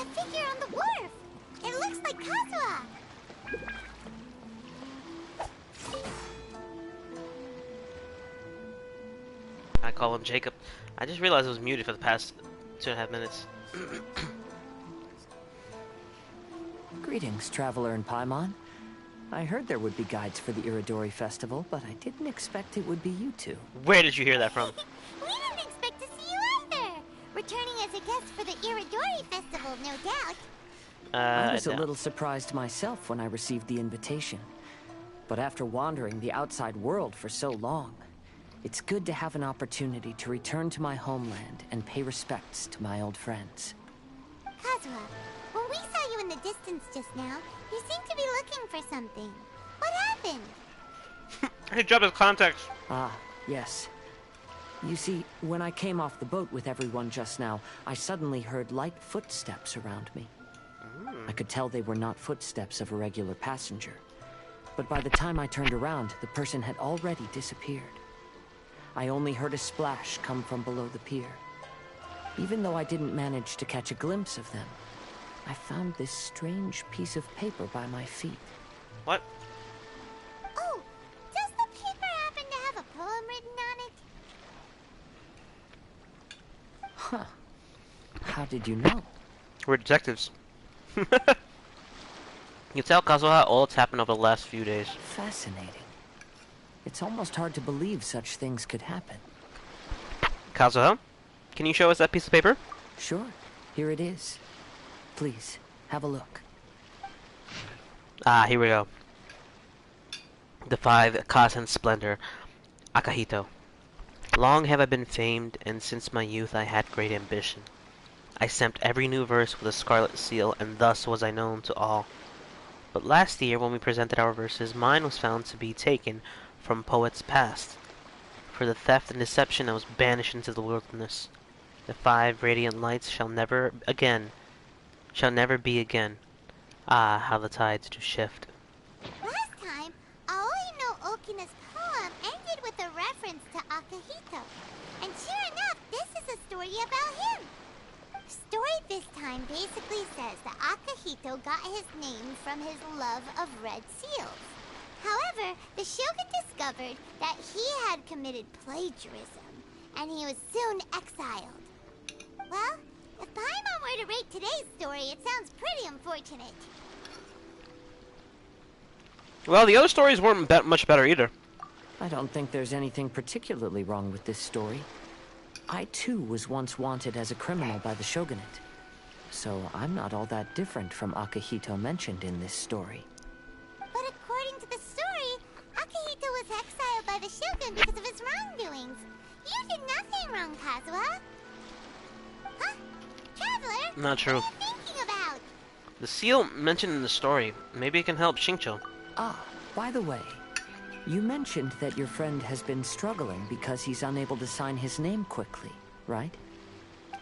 figure on the wharf. It looks like Kazuha. I call him Jacob. I just realized it was muted for the past 2.5 minutes. Greetings, traveler in Paimon. I heard there would be guides for the Iridori Festival, but I didn't expect it would be you two. Where did you hear that from? We didn't expect to see you either. Returning as a guest for the Iridori Festival, no doubt. I was a little surprised myself when I received the invitation. But after wandering the outside world for so long, it's good to have an opportunity to return to my homeland and pay respects to my old friends. Kazuha, when we saw you in the distance just now, you seemed to be looking for something. What happened? He dropped his contacts. Ah, yes. You see, when I came off the boat with everyone just now, I suddenly heard light footsteps around me. I could tell they were not footsteps of a regular passenger. But by the time I turned around, the person had already disappeared. I only heard a splash come from below the pier. Even though I didn't manage to catch a glimpse of them, I found this strange piece of paper by my feet. What? Oh, does the paper happen to have a poem written on it? Huh. How did you know? We're detectives. You can tell Kazuha all that's happened over the last few days. Fascinating. It's almost hard to believe such things could happen. Kazuha, can you show us that piece of paper? Sure. Here it is. Please, have a look. Ah, here we go. The 5 Kasen splendor, Akahito. Long have I been famed, and since my youth I had great ambition. I stamped every new verse with a scarlet seal, and thus was I known to all. But last year, when we presented our verses, mine was found to be taken from poets past. For the theft and deception I was banished into the wilderness. The 5 radiant lights shall never be again. Ah, how the tides do shift. Last time, Aoi no Okina's poem ended with a reference to Akahito. And sure enough, this is a story about him. The story this time basically says that Akahito got his name from his love of red seals. However, the Shogun discovered that he had committed plagiarism, and he was soon exiled. Well, if Paimon were to rate today's story, it sounds pretty unfortunate. Well, the other stories weren't much better either. I don't think there's anything particularly wrong with this story. I too was once wanted as a criminal by the Shogunate. So I'm not all that different from Akahito mentioned in this story. But according to the story, Akahito was exiled by the Shogun because of his wrongdoings. You did nothing wrong, Kazuha. Huh? Traveler? Not true. What are you thinking about? The seal mentioned in the story. Maybe it can help Shincho. Ah, by the way, you mentioned that your friend has been struggling because he's unable to sign his name quickly, right?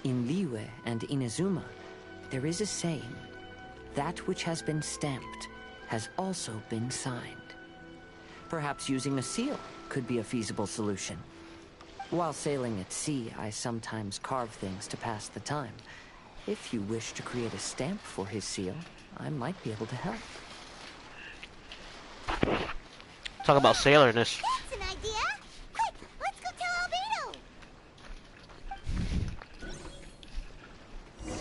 In Liyue and Inazuma, there is a saying, that which has been stamped has also been signed. Perhaps using a seal could be a feasible solution. While sailing at sea, I sometimes carve things to pass the time. If you wish to create a stamp for his seal, I might be able to help. Talk about sailorness. That's an idea. Quick, let's go tell Albedo.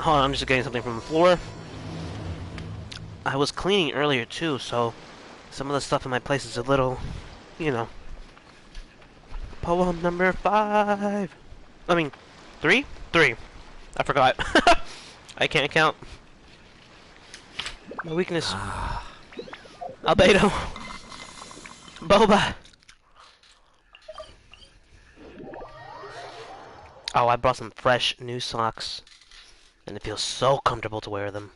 Hold on, I'm just getting something from the floor. I was cleaning earlier too, so some of the stuff in my place is a little, you know. Poem number 5. I mean, 3? 3. I forgot. I can't count. My weakness. Albedo. Boba. Oh, I brought some fresh new socks. And it feels so comfortable to wear them.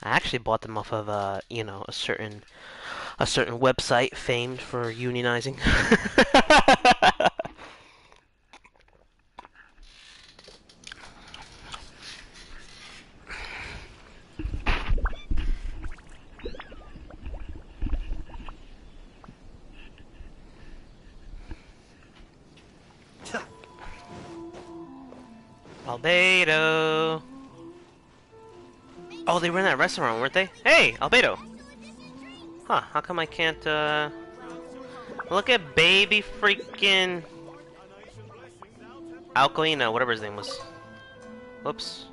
I actually bought them off of, you know, a certain website famed for unionizing. Albedo. Oh, they were in that restaurant, weren't they? Hey, Albedo! Huh, how come I can't, Look at baby freaking... Alcoina, whatever his name was. Whoops.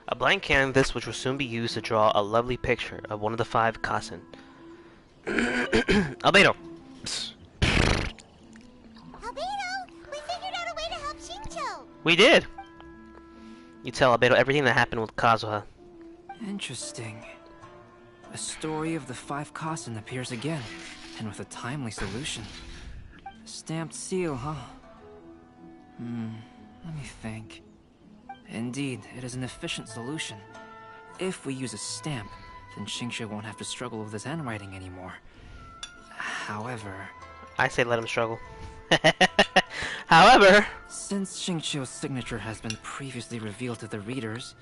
A blank canvas which will soon be used to draw a lovely picture of one of the 5 Kasen. Albedo! Albedo, we figured out a way to help Shincho. We did! You tell Albedo everything that happened with Kazuha. Interesting. A story of the 5 Kasen appears again, and with a timely solution. A stamped seal, huh? Let me think. Indeed, it is an efficient solution. If we use a stamp, then Xingqiu won't have to struggle with his handwriting anymore. However... I say let him struggle. However... Since Xingqiu's signature has been previously revealed to the readers,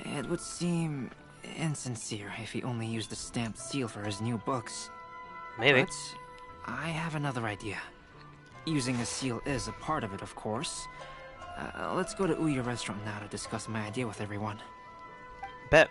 it would seem insincere if he only used the stamped seal for his new books. Maybe. But I have another idea. Using a seal is a part of it, of course. Let's go to Ouya restaurant now to discuss my idea with everyone. Bet.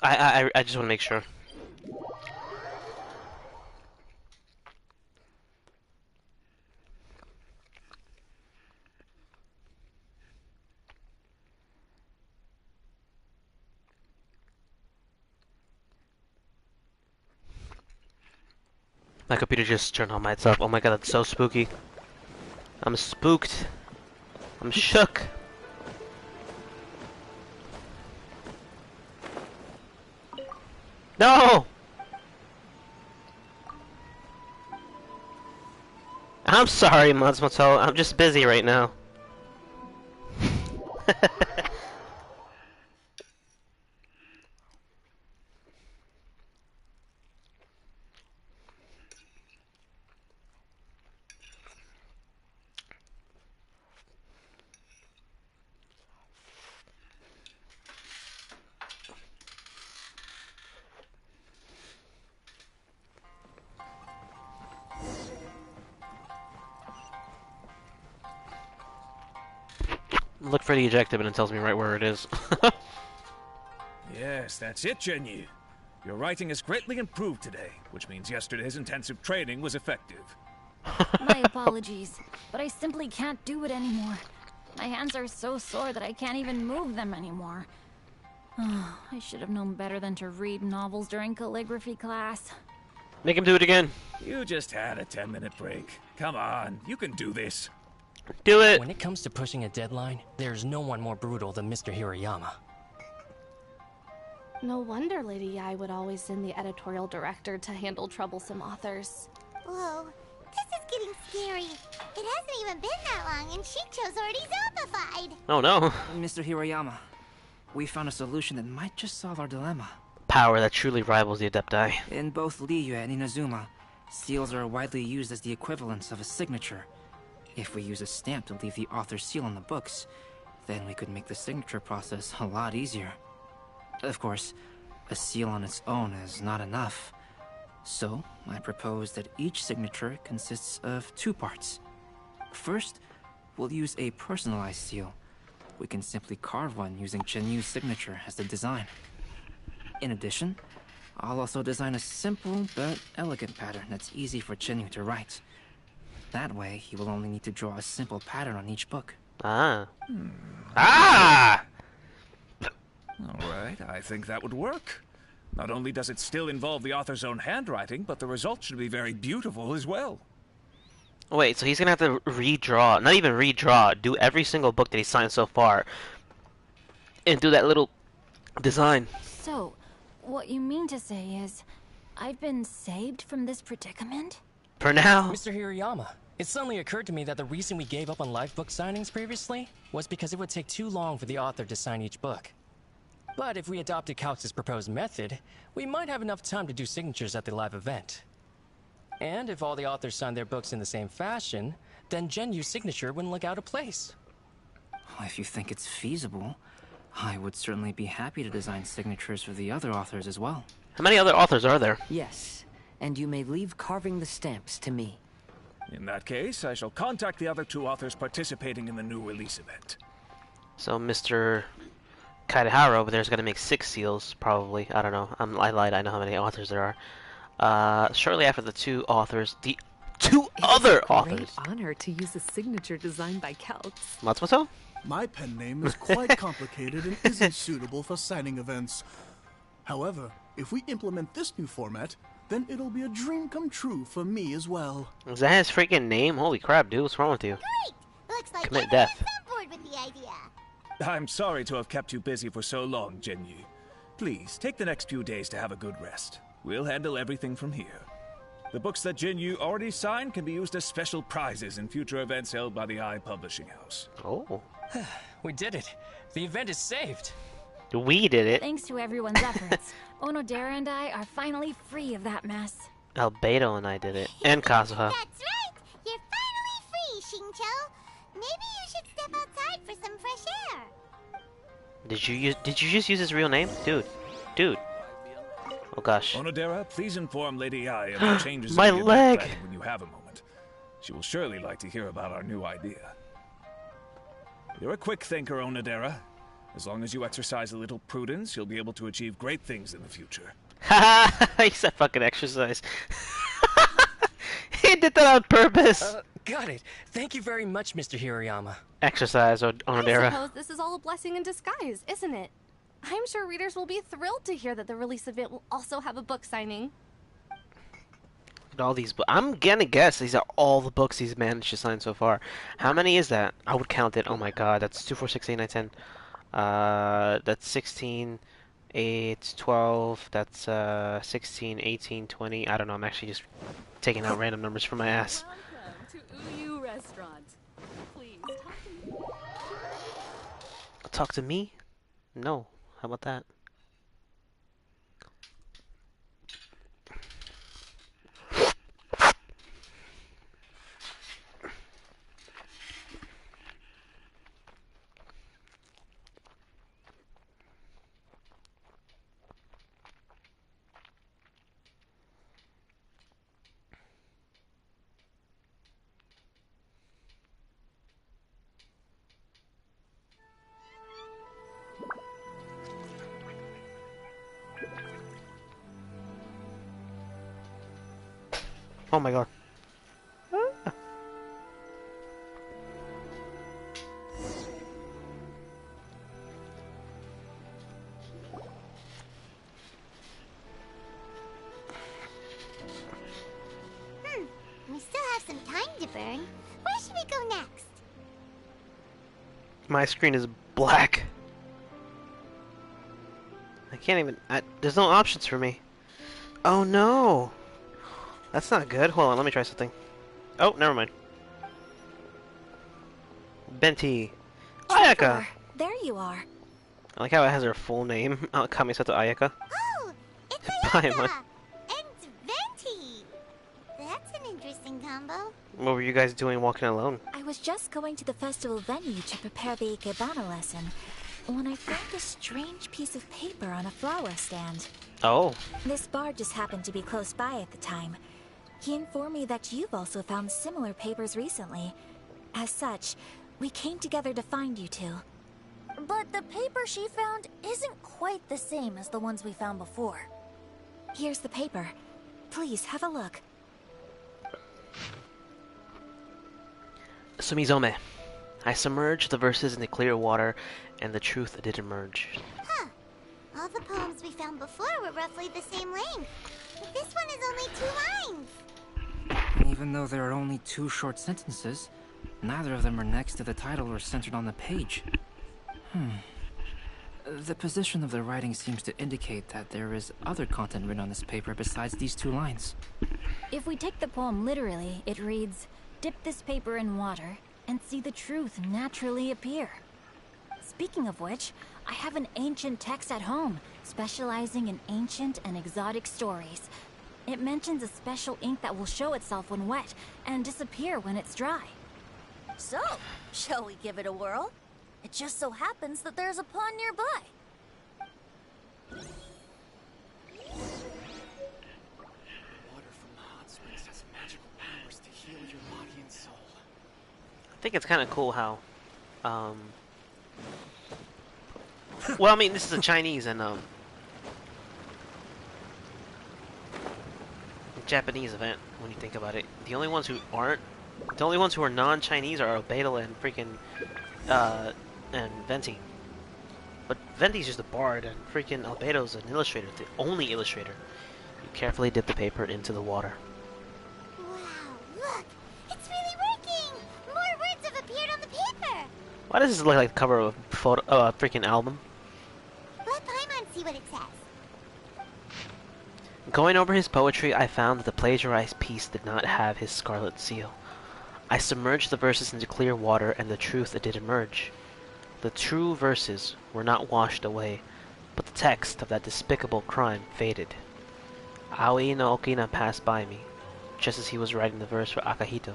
I just want to make sure. My computer just turned on by itself. Oh my god, that's so spooky. I'm spooked. I'm shook. No! I'm sorry, Matsumoto. I'm just busy right now. Look for the ejective and it tells me right where it is. Yes, that's it, Genyu. Your writing has greatly improved today, which means yesterday's intensive training was effective. My apologies, but I simply can't do it anymore. My hands are so sore that I can't even move them anymore. Oh, I should have known better than to read novels during calligraphy class. Make him do it again. You just had a 10-minute break. Come on, you can do this. Do it! When it comes to pushing a deadline, there's no one more brutal than Mr. Hirayama. No wonder Lady Yai would always send the editorial director to handle troublesome authors. Whoa, this is getting scary. It hasn't even been that long and Shincho's already zombified. Oh no. Mr. Hirayama, we found a solution that might just solve our dilemma. Power that truly rivals the Adepti. In both Liyue and Inazuma, seals are widely used as the equivalents of a signature. If we use a stamp to leave the author's seal on the books, then we could make the signature process a lot easier. Of course, a seal on its own is not enough. So, I propose that each signature consists of 2 parts. First, we'll use a personalized seal. We can simply carve one using Chenyu's signature as the design. In addition, I'll also design a simple but elegant pattern that's easy for Chenyu to write. That way, he will only need to draw a simple pattern on each book. Ah. Ah! Alright, I think that would work. Not only does it still involve the author's own handwriting, but the result should be very beautiful as well. Wait, so he's gonna have to redraw, not even redraw, do every single book that he's signed so far, and do that little design. So, what you mean to say is, I've been saved from this predicament? For now. Mr. Hirayama, it suddenly occurred to me that the reason we gave up on live book signings previously was because it would take too long for the author to sign each book. But if we adopted Calx's proposed method, we might have enough time to do signatures at the live event. And if all the authors signed their books in the same fashion, then Genyu's signature wouldn't look out of place. If you think it's feasible, I would certainly be happy to design signatures for the other authors as well. How many other authors are there? Yes, and you may leave carving the stamps to me. In that case, I shall contact the other 2 authors participating in the new release event. So Mr. Kaidehara over there is going to make 6 seals, probably. I don't know. I lied. I know how many authors there are. Shortly after the 2 authors, the 2 other authors. It's a great honor to use a signature designed by Celts. Matsumoto? My pen name is quite complicated and isn't suitable for signing events. However, if we implement this new format, then it'll be a dream come true for me as well. Is that his freaking name? Holy crap, dude. What's wrong with you? Great! Looks like Commit everyone's death. on board with the idea. I'm sorry to have kept you busy for so long, Jinyu. Please, take the next few days to have a good rest. We'll handle everything from here. The books that Jinyu already signed can be used as special prizes in future events held by the Eye Publishing House. Oh. We did it. The event is saved. We did it. Thanks to everyone's efforts, Onodera and I are finally free of that mess. Albedo and I did it. And Kazuha. That's right! You're finally free, Xingqiu. Maybe you should step outside for some fresh air. Did you just use his real name? Dude. Oh gosh. Onodera, please inform Lady Ai of the changes My in the event leg! planning when you have a moment. She will surely like to hear about our new idea. You're a quick thinker, Onodera. As long as you exercise a little prudence, you'll be able to achieve great things in the future. Haha! He said fucking exercise. He did that on purpose! Got it. Thank you very much, Mr. Hirayama. Exercise, I Onodera. suppose this is all a blessing in disguise, isn't it? I'm sure readers will be thrilled to hear that the release event will also have a book signing. All these I'm gonna guess these are all the books he's managed to sign so far. How many is that? I would count it. Oh my god, that's 2, 4, 6, 8, 9, 10. That's 16, 8, 12, that's 16, 18, 20. I don't know, I'm actually just taking out random numbers from my ass. Welcome to Uyu Restaurant. Please talk to me. Talk to me? No. How about that? Oh my god. We still have some time to burn. Where should we go next? My screen is black. I can't even... there's no options for me. Oh no! That's not good. Hold on, let me try something. Oh, never mind. Benti. Ayaka! There you are. I like how it has her full name. Kamisato Ayaka. Oh, it's Bye, Ayaka man. and Venti. That's an interesting combo. What were you guys doing walking alone? I was just going to the festival venue to prepare the ikebana lesson when I found a strange piece of paper on a flower stand. Oh. This bard just happened to be close by at the time. He informed me that you've also found similar papers recently. As such, we came together to find you two. But the paper she found isn't quite the same as the ones we found before. Here's the paper. Please, have a look. Sumizome. I submerged the verses into clear water, and the truth did emerge. Huh. All the poems we found before were roughly the same length. But this one is only 2 lines. Even though there are only 2 short sentences, neither of them are next to the title or centered on the page. The position of the writing seems to indicate that there is other content written on this paper besides these 2 lines. If we take the poem literally, it reads, "Dip this paper in water and see the truth naturally appear." Speaking of which, I have an ancient text at home, specializing in ancient and exotic stories. It mentions a special ink that will show itself when wet and disappear when it's dry. So, shall we give it a whirl? It just so happens that there's a pond nearby. Water from the hot springs has magical powers to heal your body and soul. I think it's kind of cool how, well, I mean, this is a Chinese and Japanese event when you think about it. The only ones who are non-Chinese are Albedo and freaking and Venti. But Venti's just a bard, and freaking Albedo's an illustrator, the only illustrator. You carefully dip the paper into the water. Wow, look! It's really working! More words have appeared on the paper! Why does this look like the cover of a photo, freaking album? Let Paimon see what it says. Going over his poetry, I found that the plagiarized piece did not have his scarlet seal. I submerged the verses into clear water, and the truth did emerge. The true verses were not washed away, but the text of that despicable crime faded. Aoi no Okina passed by me, just as he was writing the verse for Akahito.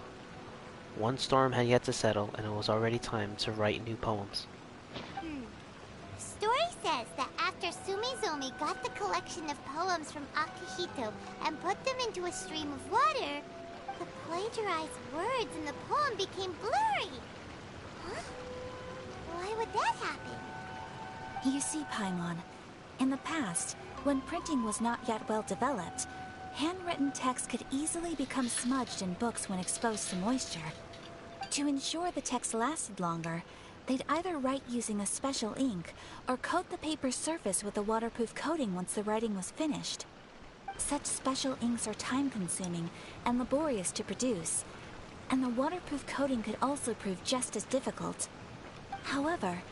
One storm had yet to settle, and it was already time to write new poems. Story says that after Sumizomi got the collection of poems from Akahito and put them into a stream of water, the plagiarized words in the poem became blurry. Huh? Why would that happen? You see, Paimon, in the past, when printing was not yet well developed, handwritten text could easily become smudged in books when exposed to moisture. To ensure the text lasted longer, they'd either write using a special ink or coat the paper's surface with a waterproof coating once the writing was finished. Such special inks are time-consuming and laborious to produce, and the waterproof coating could also prove just as difficult. However,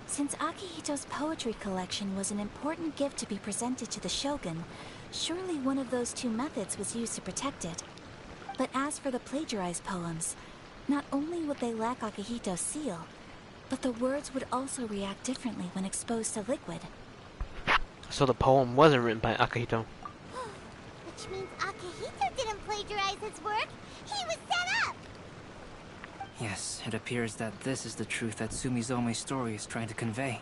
since Akihito's poetry collection was an important gift to be presented to the Shogun, surely one of those two methods was used to protect it. But as for the plagiarized poems, not only would they lack Akihito's seal, but the words would also react differently when exposed to liquid. So the poem wasn't written by Akahito. Which means Akahito didn't plagiarize his work. He was set up! Yes, it appears that this is the truth that Sumizome's story is trying to convey.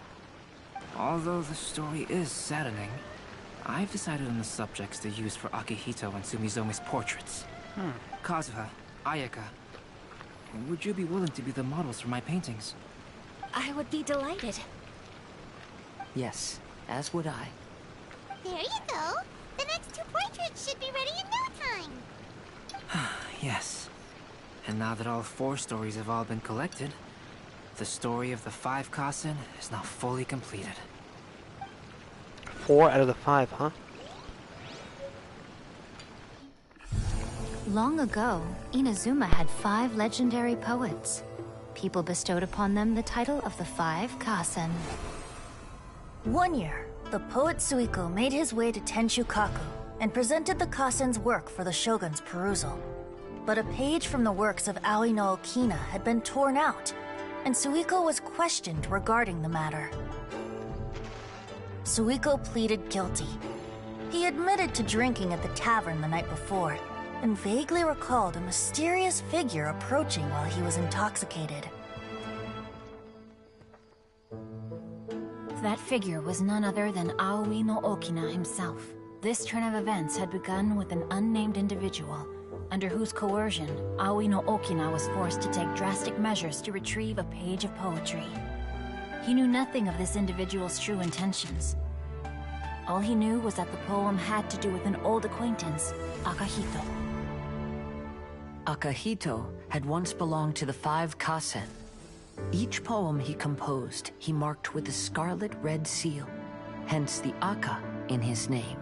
Although the story is saddening, I've decided on the subjects to use for Akihito and Sumizome's portraits. Kazuha, Ayaka, would you be willing to be the models for my paintings? I would be delighted. Yes, as would I. There you go. The next two portraits should be ready in no time. Yes. And now that all 4 stories have all been collected, the story of the 5 Kasen is now fully completed. 4 out of the 5, huh? Long ago, Inazuma had 5 legendary poets. People bestowed upon them the title of the 5 Kasen. One year, the poet Suiko made his way to Tenshukaku and presented the Kasen's work for the shogun's perusal. But a page from the works of Aoi no Okina had been torn out, and Suiko was questioned regarding the matter. Suiko pleaded guilty. He admitted to drinking at the tavern the night before, and vaguely recalled a mysterious figure approaching while he was intoxicated. That figure was none other than Aoi no Okina himself. This turn of events had begun with an unnamed individual, under whose coercion, Aoi no Okina was forced to take drastic measures to retrieve a page of poetry. He knew nothing of this individual's true intentions. All he knew was that the poem had to do with an old acquaintance, Akahito. Akahito had once belonged to the 5 Kasen. Each poem he composed, he marked with a scarlet red seal, hence the Aka in his name.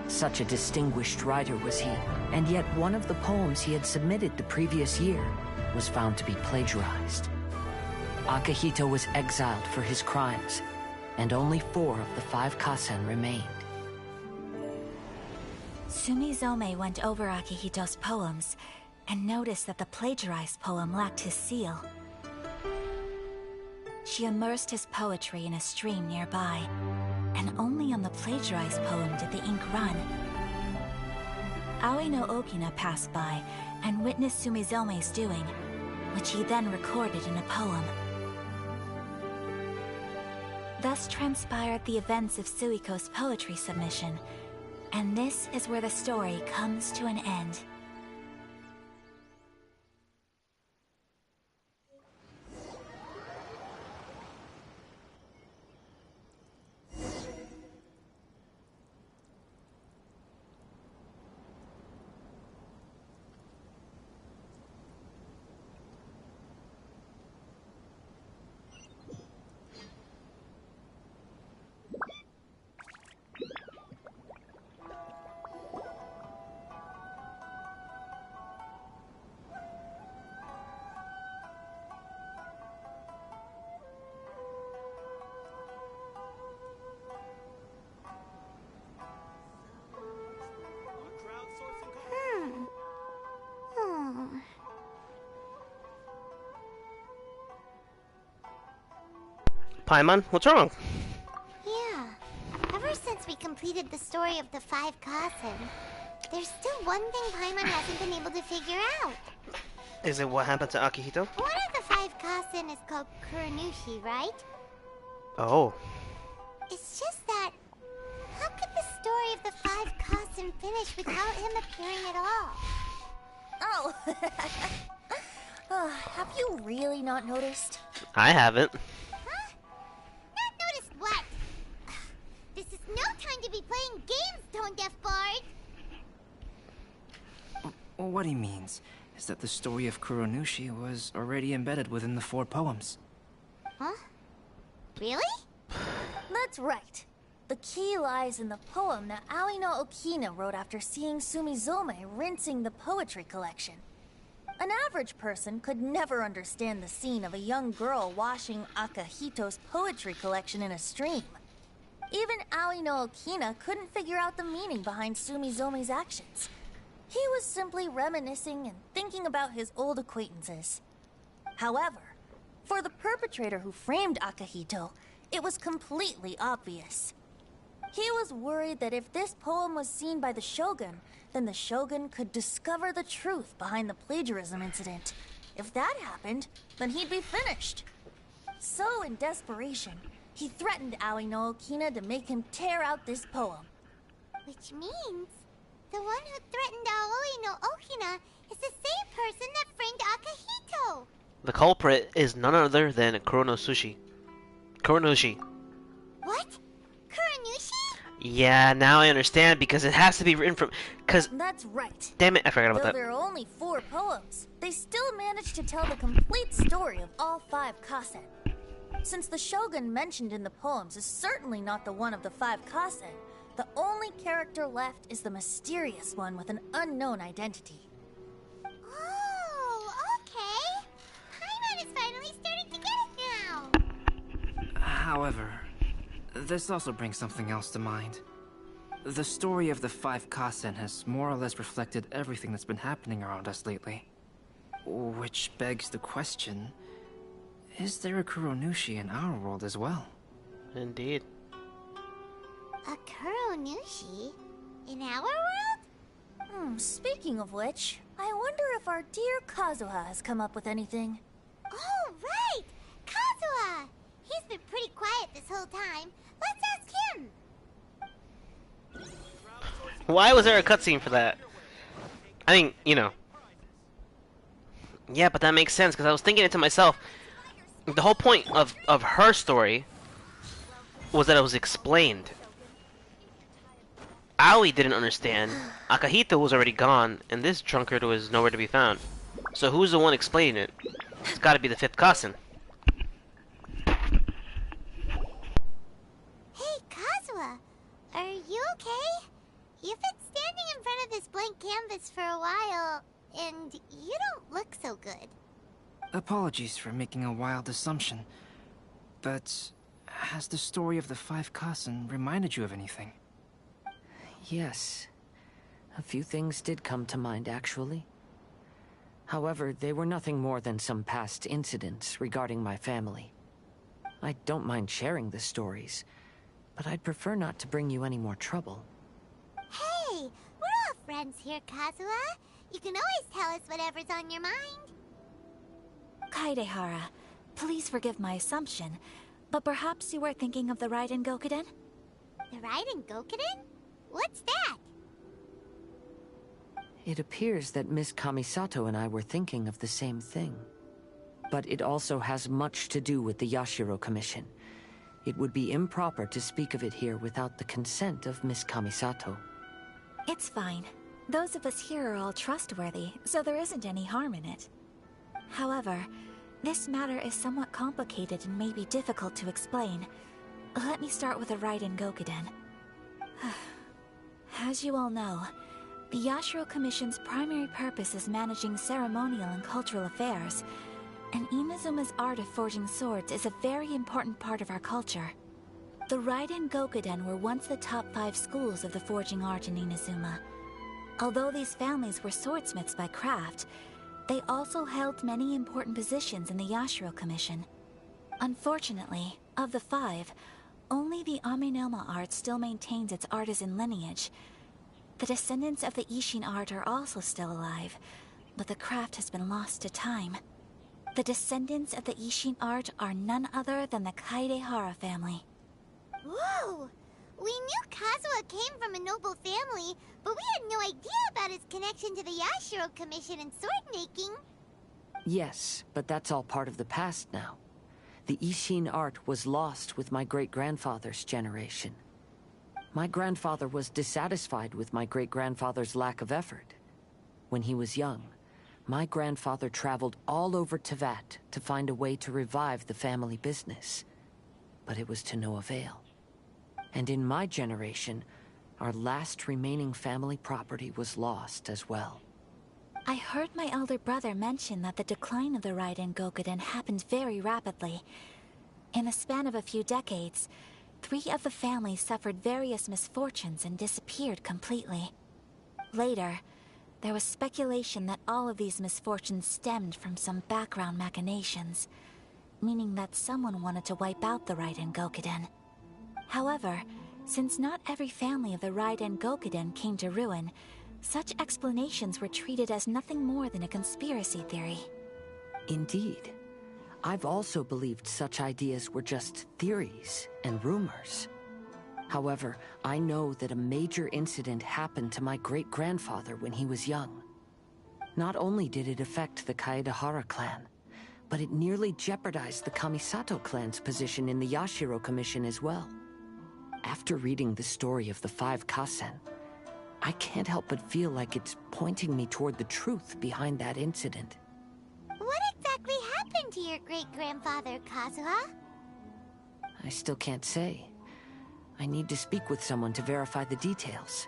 Such a distinguished writer was he, and yet one of the poems he had submitted the previous year was found to be plagiarized. Akahito was exiled for his crimes, and only 4 of the 5 Kasen remained. Sumizome went over Akihito's poems and noticed that the plagiarized poem lacked his seal. She immersed his poetry in a stream nearby, and only on the plagiarized poem did the ink run. Aoi no Okina passed by and witnessed Sumizome's doing, which he then recorded in a poem. Thus transpired the events of Suiko's poetry submission. And this is where the story comes to an end. Paimon, what's wrong? Yeah. Ever since we completed the story of the 5 Kasen, there's still one thing Paimon hasn't been able to figure out. Is it what happened to Akihito? One of the 5 Kasen is called Kuronushi, right? Oh. It's just that... how could the story of the 5 Kasen finish without him appearing at all? Oh! Have you really not noticed? I haven't. Huh? Not noticed what? This is no time to be playing games, Tone Deaf Bard! What he means is that the story of Kuronushi was already embedded within the 4 poems. Huh? Really? That's right. The key lies in the poem that Aoi no Okina wrote after seeing Sumizome rinsing the poetry collection. An average person could never understand the scene of a young girl washing Akahito's poetry collection in a stream. Even Aoi no Okina couldn't figure out the meaning behind Sumizome's actions. He was simply reminiscing and thinking about his old acquaintances. However, for the perpetrator who framed Akahito, it was completely obvious. He was worried that if this poem was seen by the Shogun, then the Shogun could discover the truth behind the plagiarism incident. If that happened, then he'd be finished. So, in desperation, he threatened Aoi no Okina to make him tear out this poem. Which means the one who threatened Aoi no Okina is the same person that framed Akahito. The culprit is none other than Kuronushi. What? Kuronushi? Yeah, now I understand because it has to be written from. That's right. Damn it, I forgot about Though that. there are only 4 poems, they still managed to tell the complete story of all 5 Kasen. Since the Shogun mentioned in the poems is certainly not the one of the 5 Kasen, the only character left is the mysterious one with an unknown identity. Oh, okay. Paimon is finally starting to get it now. However, this also brings something else to mind. The story of the 5 Kasen has more or less reflected everything that's been happening around us lately. Which begs the question, is there a Kuronushi in our world as well? Indeed. A Kuronushi? In our world? Speaking of which, I wonder if our dear Kazuha has come up with anything. Oh, right! Kazuha! He's been pretty quiet this whole time. Let's ask him! Why was there a cutscene for that? I mean, you know. Yeah, but that makes sense, because I was thinking it to myself. The whole point of her story was that it was explained. Aoi didn't understand. Akahito was already gone, and this drunkard was nowhere to be found. So who's the one explaining it? It's gotta be the 5th Kasen. Hey, Kazuha! Are you okay? You've been standing in front of this blank canvas for a while, and you don't look so good. Apologies for making a wild assumption, but has the story of the 5 Kasen reminded you of anything? Yes. A few things did come to mind, actually. However, they were nothing more than some past incidents regarding my family. I don't mind sharing the stories, but I'd prefer not to bring you any more trouble. Hey, we're all friends here, Kazuha. You can always tell us whatever's on your mind. Kaidehara, please forgive my assumption, But perhaps you were thinking of the Raiden Gokuden? The Raiden Gokuden? What's that? It appears that Miss Kamisato and I were thinking of the same thing. But it also has much to do with the Yashiro Commission. It would be improper to speak of it here without the consent of Miss Kamisato. It's fine. Those of us here are all trustworthy, so there isn't any harm in it. However, this matter is somewhat complicated and may be difficult to explain. Let me start with the Raiden Gokuden. As you all know, the Yashiro Commission's primary purpose is managing ceremonial and cultural affairs, and Inazuma's art of forging swords is a very important part of our culture. The Raiden Gokuden were once the top 5 schools of the forging art in Inazuma. Although these families were swordsmiths by craft, they also held many important positions in the Yashiro Commission. Unfortunately, of the 5, only the Amenoma art still maintains its artisan lineage. The descendants of the Ishin art are also still alive, but the craft has been lost to time. The descendants of the Ishin art are none other than the Kaidehara family. Whoa! We knew Kazuha came from a noble family, but we had no idea about his connection to the Yashiro Commission and sword making. Yes, but that's all part of the past now. The Ishin art was lost with my great-grandfather's generation. My grandfather was dissatisfied with my great-grandfather's lack of effort. When he was young, my grandfather traveled all over Teyvat to find a way to revive the family business. But it was to no avail. And in my generation, our last remaining family property was lost as well. I heard my elder brother mention that the decline of the Raiden Gokuden happened very rapidly. In the span of a few decades, 3 of the families suffered various misfortunes and disappeared completely. Later, there was speculation that all of these misfortunes stemmed from some background machinations, meaning that someone wanted to wipe out the Raiden Gokuden. However, since not every family of the Raiden Gokuden came to ruin, such explanations were treated as nothing more than a conspiracy theory. Indeed. I've also believed such ideas were just theories and rumors. However, I know that a major incident happened to my great-grandfather when he was young. Not only did it affect the Kaedehara clan, but it nearly jeopardized the Kamisato clan's position in the Yashiro Commission as well. After reading the story of the 5 Kasen, I can't help but feel like it's pointing me toward the truth behind that incident. What exactly happened to your great-grandfather, Kazuha? I still can't say. I need to speak with someone to verify the details.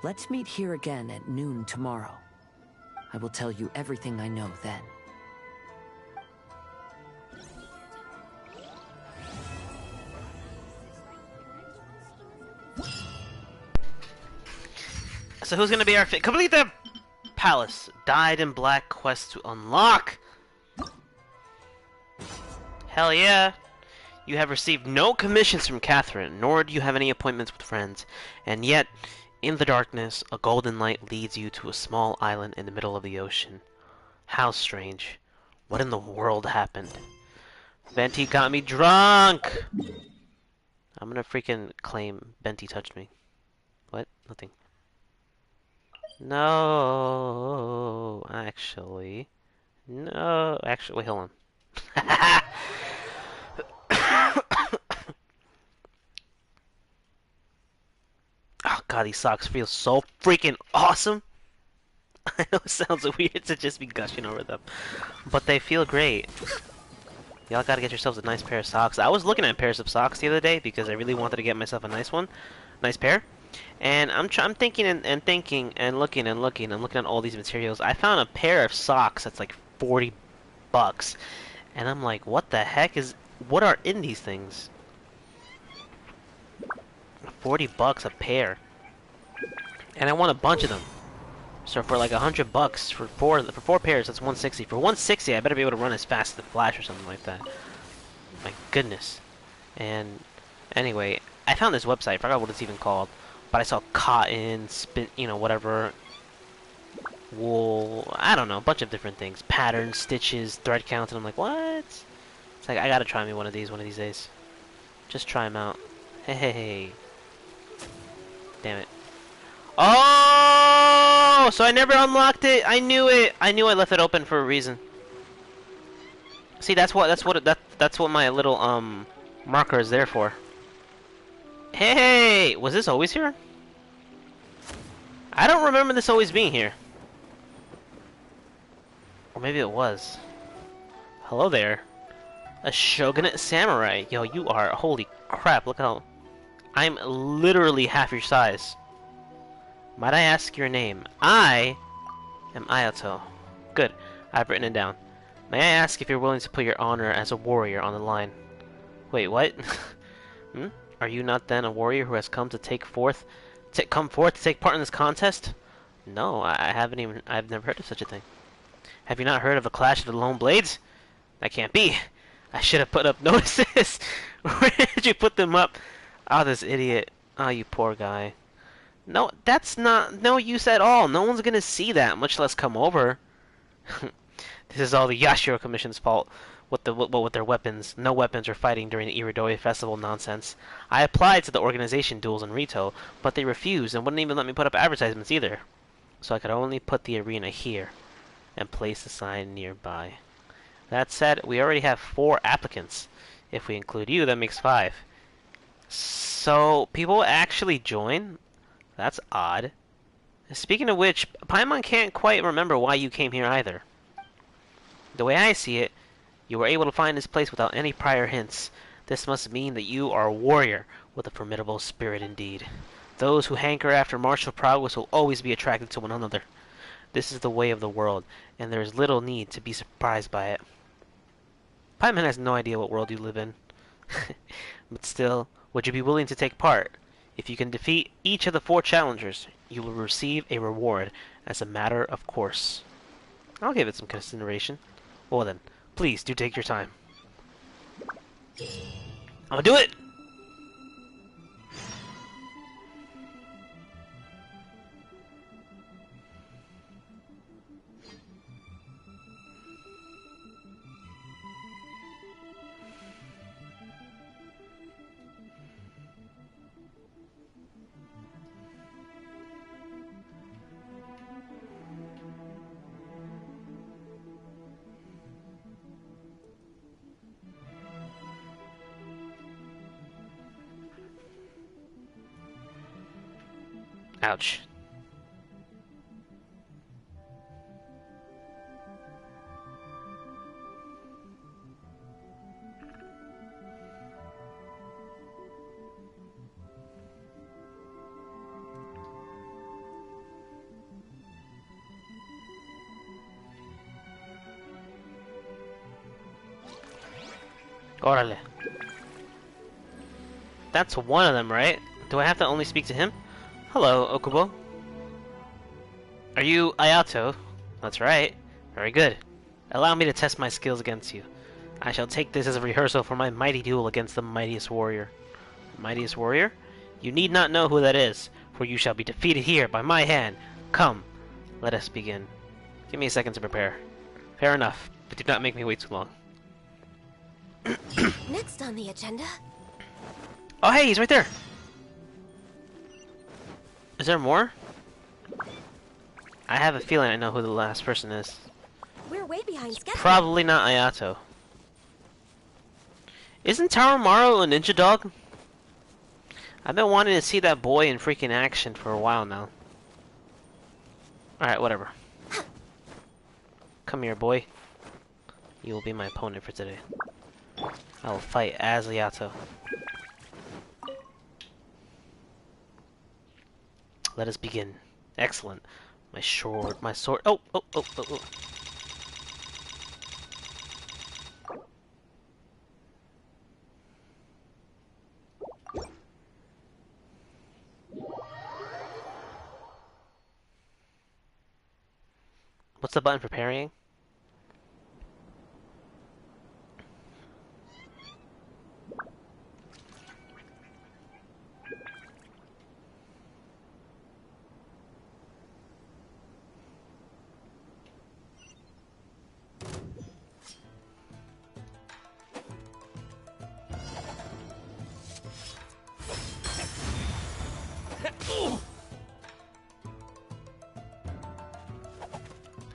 Let's meet here again at noon tomorrow. I will tell you everything I know then. So who's gonna be our complete the palace? Dyed in black quest to unlock. Hell yeah! You have received no commissions from Catherine, nor do you have any appointments with friends, and yet, in the darkness, a golden light leads you to a small island in the middle of the ocean. How strange! What in the world happened? Venti got me drunk. I'm gonna freaking claim Venti touched me. What? Nothing. No, actually. No, actually, wait, hold on. Oh god, these socks feel so freaking awesome! I know it sounds weird to just be gushing over them, but they feel great. Y'all gotta get yourselves a nice pair of socks. I was looking at pairs of socks the other day because I really wanted to get myself a nice pair. And I'm thinking and thinking and looking at all these materials. I found a pair of socks that's like $40, and I'm like, what the heck what are in these things? $40 a pair, and I want a bunch of them. So for like $100 for four pairs, that's $160. For $160, I better be able to run as fast as the Flash or something like that. My goodness. And anyway, I found this website. I forgot what it's even called. But I saw cotton, whatever, wool, I don't know, a bunch of different things. Patterns, stitches, thread counts, and I'm like, what? like, I gotta try me one of these days. Just try them out. Hey. Damn it. Oh! So I never unlocked it. I knew it. I knew I left it open for a reason. See, that's what my little marker is there for. Hey, was this always here? I don't remember this always being here. Or maybe it was. Hello there. A shogunate samurai. Yo, you are, holy crap, look how... I'm literally half your size. Might I ask your name? I am Ayato. Good, I've written it down. May I ask if you're willing to put your honor as a warrior on the line? Wait, what? Are you not then a warrior who has come forth to take part in this contest? No, I've never heard of such a thing. Have you not heard of a clash of the Lone Blades? That can't be. I should have put up notices. Where did you put them up? Oh, this idiot. Oh, you poor guy. No, that's not no use at all. No one's gonna see that, much less come over. This is all the Yashiro Commission's fault. With their weapons. No weapons or fighting during the Iridoi Festival nonsense. I applied to the organization Duels in Rito, but they refused and wouldn't even let me put up advertisements either. So I could only put the arena here and place the sign nearby. That said, we already have 4 applicants. If we include you, that makes 5. So, people actually join? That's odd. Speaking of which, Paimon can't quite remember why you came here either. The way I see it, you were able to find this place without any prior hints. This must mean that you are a warrior with a formidable spirit indeed. Those who hanker after martial prowess will always be attracted to one another. This is the way of the world, and there is little need to be surprised by it. Paimon has no idea what world you live in. But still, would you be willing to take part? If you can defeat each of the 4 challengers, you will receive a reward as a matter of course. I'll give it some consideration. Well then, please do take your time. I'm gonna do it! Ouch. Órale. That's one of them, right? Do I have to only speak to him? Hello, Okubo. Are you Ayato? That's right. Very good. Allow me to test my skills against you. I shall take this as a rehearsal for my mighty duel against the mightiest warrior. Mightiest warrior? You need not know who that is, for you shall be defeated here by my hand. Come, let us begin. Give me a second to prepare. Fair enough, but do not make me wait too long. Next on the agenda. Oh hey, he's right there! Is there more? I have a feeling I know who the last person is. We're way behind schedule. Probably not Ayato. Isn't Taromaru a ninja dog? I've been wanting to see that boy in freaking action for a while now. Alright, whatever. Come here, boy. You will be my opponent for today. I will fight as Ayato. Let us begin. Excellent. My sword. Oh. What's the button for parrying?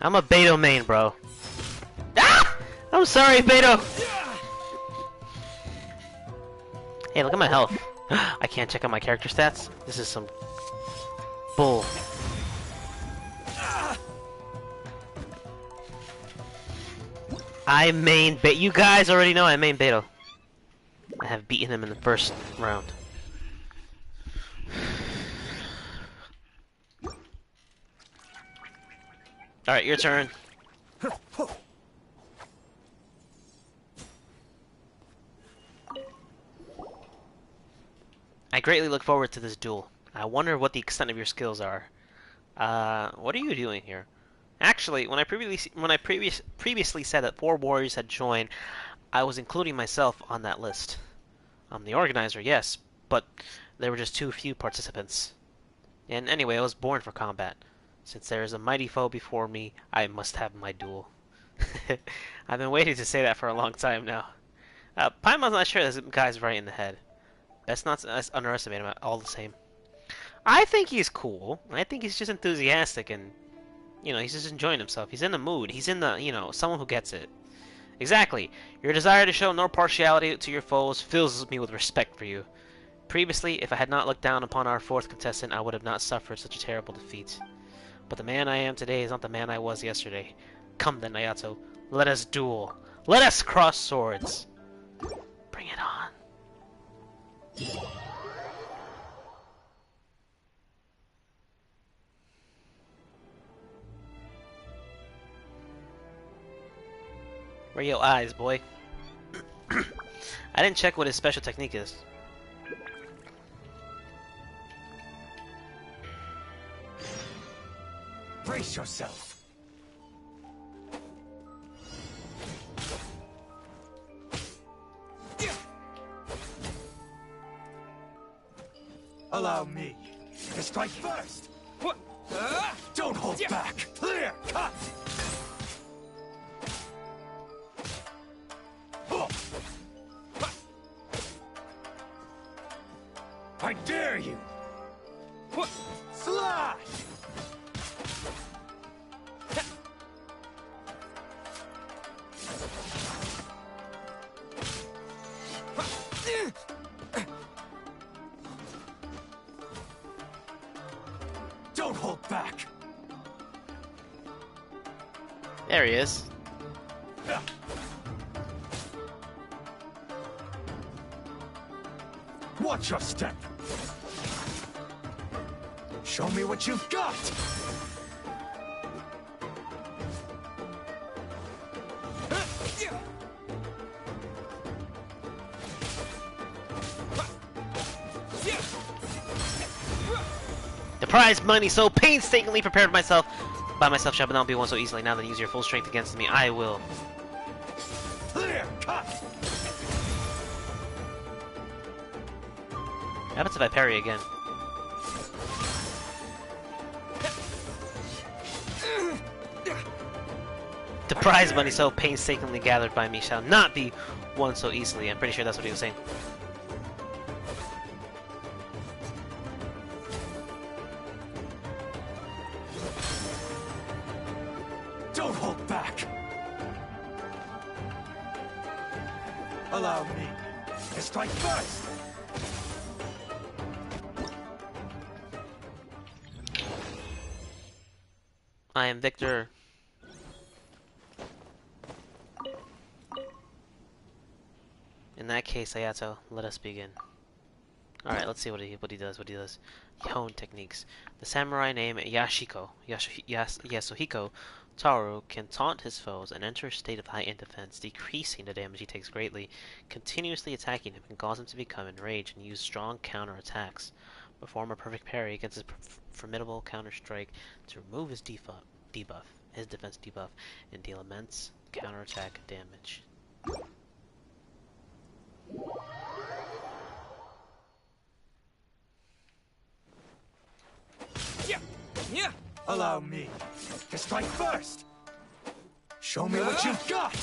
I'm a Beto main, bro. Ah! I'm sorry, Beto. Hey, look at my health. I can't check out my character stats. This is some bull. I main Beto. You guys already know I main Beto. I have beaten him in the first round. Alright, your turn. I greatly look forward to this duel. I wonder what the extent of your skills are. What are you doing here? Actually, when I previously said that 4 warriors had joined, I was including myself on that list. I'm the organizer, yes, but there were just too few participants. And anyway, I was born for combat. Since there is a mighty foe before me, I must have my duel. I've been waiting to say that for a long time now. Paimon's not sure this guy's right in the head. Best not underestimate him all the same. I think he's cool. I think he's just enthusiastic and, you know, he's just enjoying himself. He's in the mood. He's in the, you know, someone who gets it. Exactly. Your desire to show no partiality to your foes fills me with respect for you. Previously, if I had not looked down upon our 4th contestant, I would have not suffered such a terrible defeat. But the man I am today is not the man I was yesterday. Come then, Nayato. Let us duel. Let us cross swords. Bring it on. Where are your eyes, boy? I didn't check what his special technique is. Brace yourself. Allow me to strike first. Don't hold back. Clear cut. I dare you. Slash. Don't hold back. There he is. Watch your step. Show me what you've got. The prize money so painstakingly prepared myself by myself shall not be won so easily. Now that you use your full strength against me, I will. Clear cut. What happens if I parry again? The prize money so painstakingly gathered by me shall not be won so easily. I'm pretty sure that's what he was saying. Don't hold back. Allow me to strike first. I am Victor. In that case, Ayato, let us begin. Alright, let's see what he does. Hone techniques. The samurai named Yasuhiko Taru can taunt his foes and enter a state of heightened defense, decreasing the damage he takes greatly. Continuously attacking him can cause him to become enraged and use strong counter-attacks. Perform a perfect parry against his formidable counter-strike to remove his his defense debuff, and deal immense counter-attack damage. Allow me to strike first. Show me what you've got.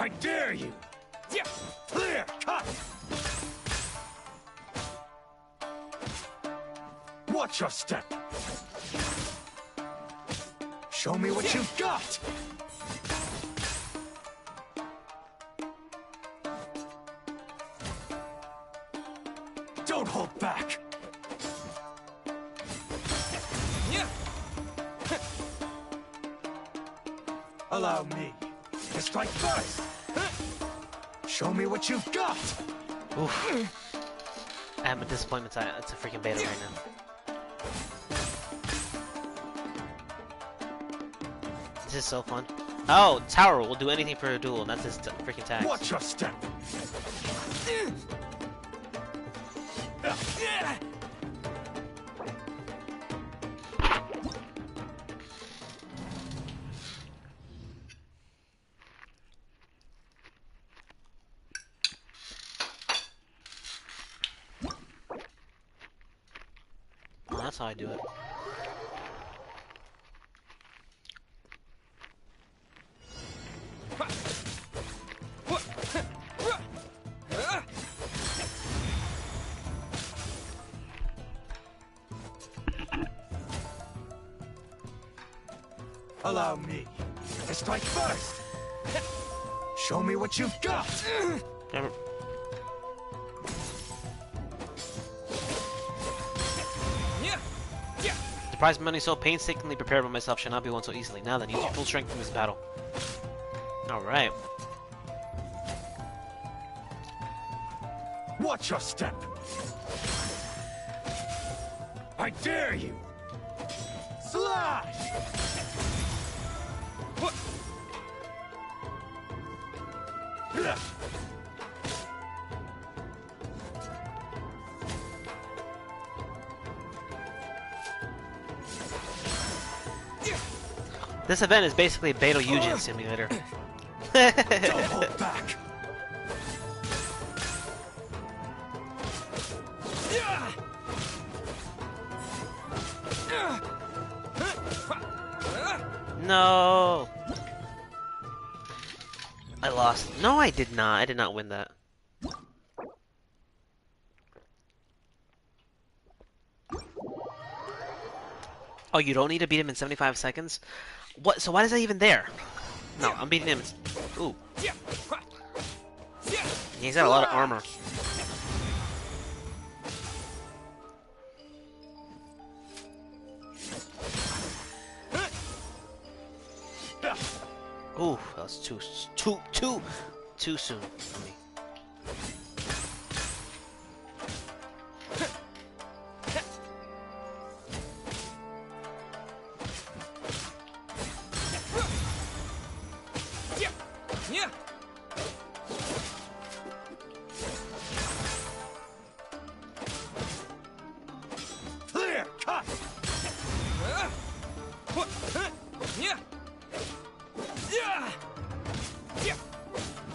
I dare you! Clear cut! Watch your step! Show me what you've got! Don't hold back! Allow me to strike first! Show me what you've got! Oof. I'm a disappointment. It's a freaking beta right now. This is so fun. Oh, Tower will do anything for a duel, and that's his freaking tag. Watch your step! Well, that's how I do it. Allow me to strike first! Show me what you've got! Damn it. Surprised money so painstakingly prepared by myself should not be won so easily. Now then, use your full strength in this battle. Alright. Watch your step! I dare you! Slash! This event is basically a Beto Eugen simulator. Don't hold back! No! I lost. No, I did not. I did not win that. Oh, you don't need to beat him in 75 seconds? What? So why is that even there? No, I'm beating him. Ooh. He's got a lot of armor. Ooh, that was too soon for me. Clear cut!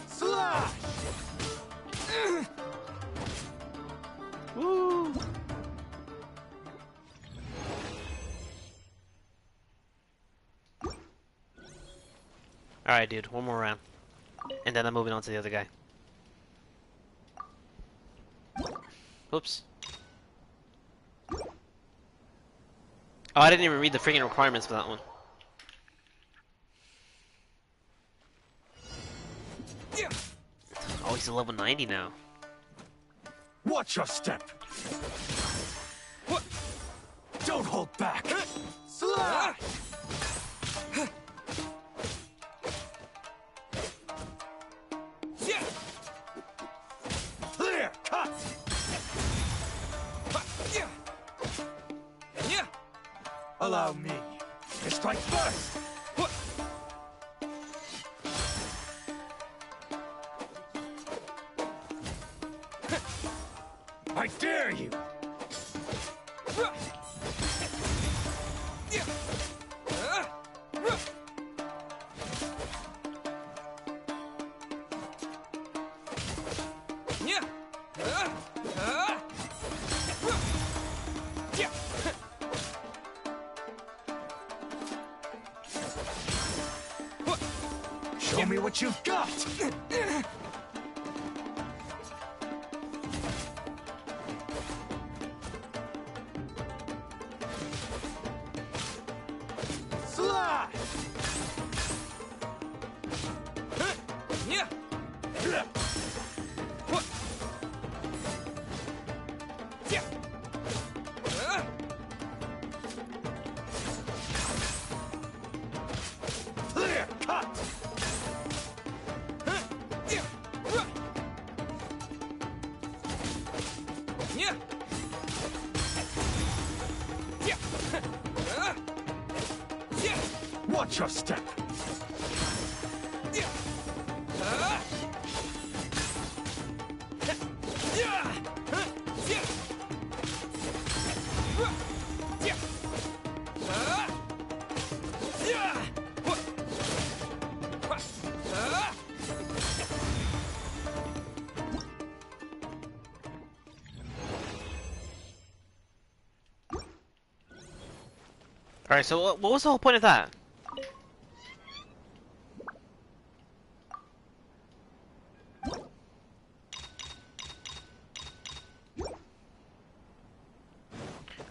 Slash! Woo! Alright, dude, one more round. And then I'm moving on to the other guy. Oops. Oh, I didn't even read the freaking requirements for that one. Oh, he's a level 90 now. Watch your step! Don't hold back! Slash! Clear cut! Allow me to strike first! I dare you! Show me what you've got! Slide! Yeah. Clear cut! Watch your step! Alright, so what was the whole point of that?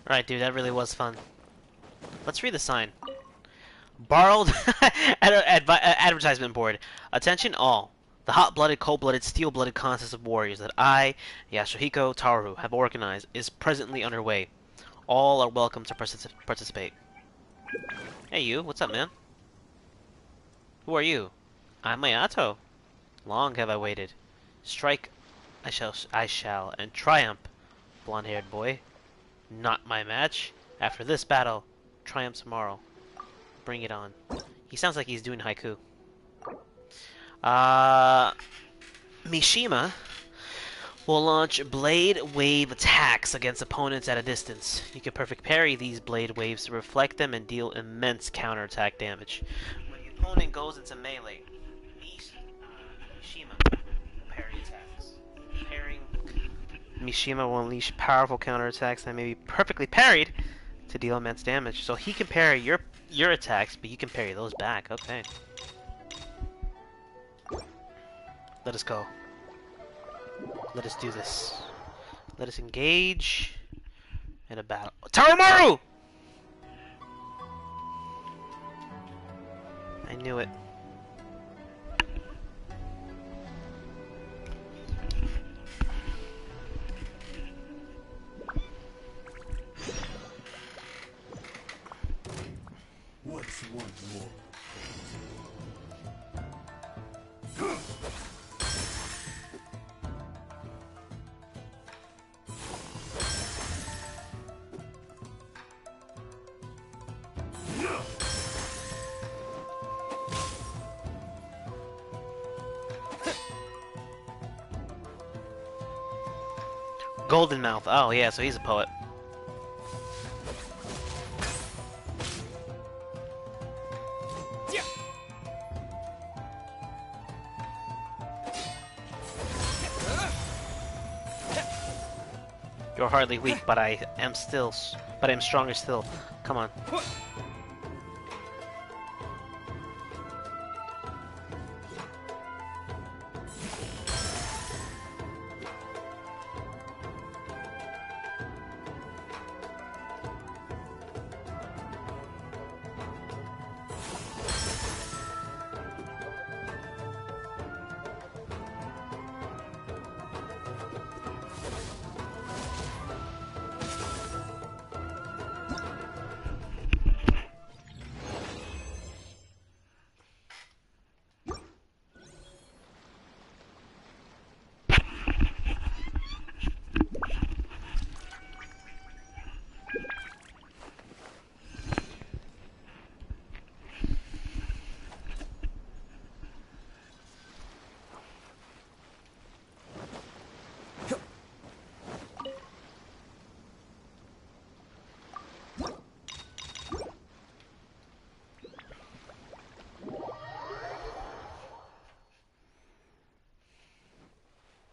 Alright, dude, that really was fun. Let's read the sign. Borrowed advertisement board. Attention all. The hot-blooded, cold-blooded, steel-blooded contest of warriors that I, Yasuhiko Taru, have organized is presently underway. All are welcome to participate. Hey you, what's up, man? Who are you? I'm Mayato. Long have I waited. Strike, I shall, and triumph, blonde-haired boy. Not my match. After this battle, triumph tomorrow. Bring it on. He sounds like he's doing haiku. Mishima will launch blade wave attacks against opponents at a distance. You can perfect parry these blade waves to reflect them and deal immense counterattack damage. When the opponent goes into melee, Mishima will parry attacks. Mishima will unleash powerful counterattacks that may be perfectly parried to deal immense damage. So he can parry your attacks, but you can parry those back. Okay. Let us go. Let us do this. Let us engage in a battle. Tarumaru! I knew it. What's one more? Golden Mouth. Oh yeah, so he's a poet. You're hardly weak, but I am stronger still. Come on.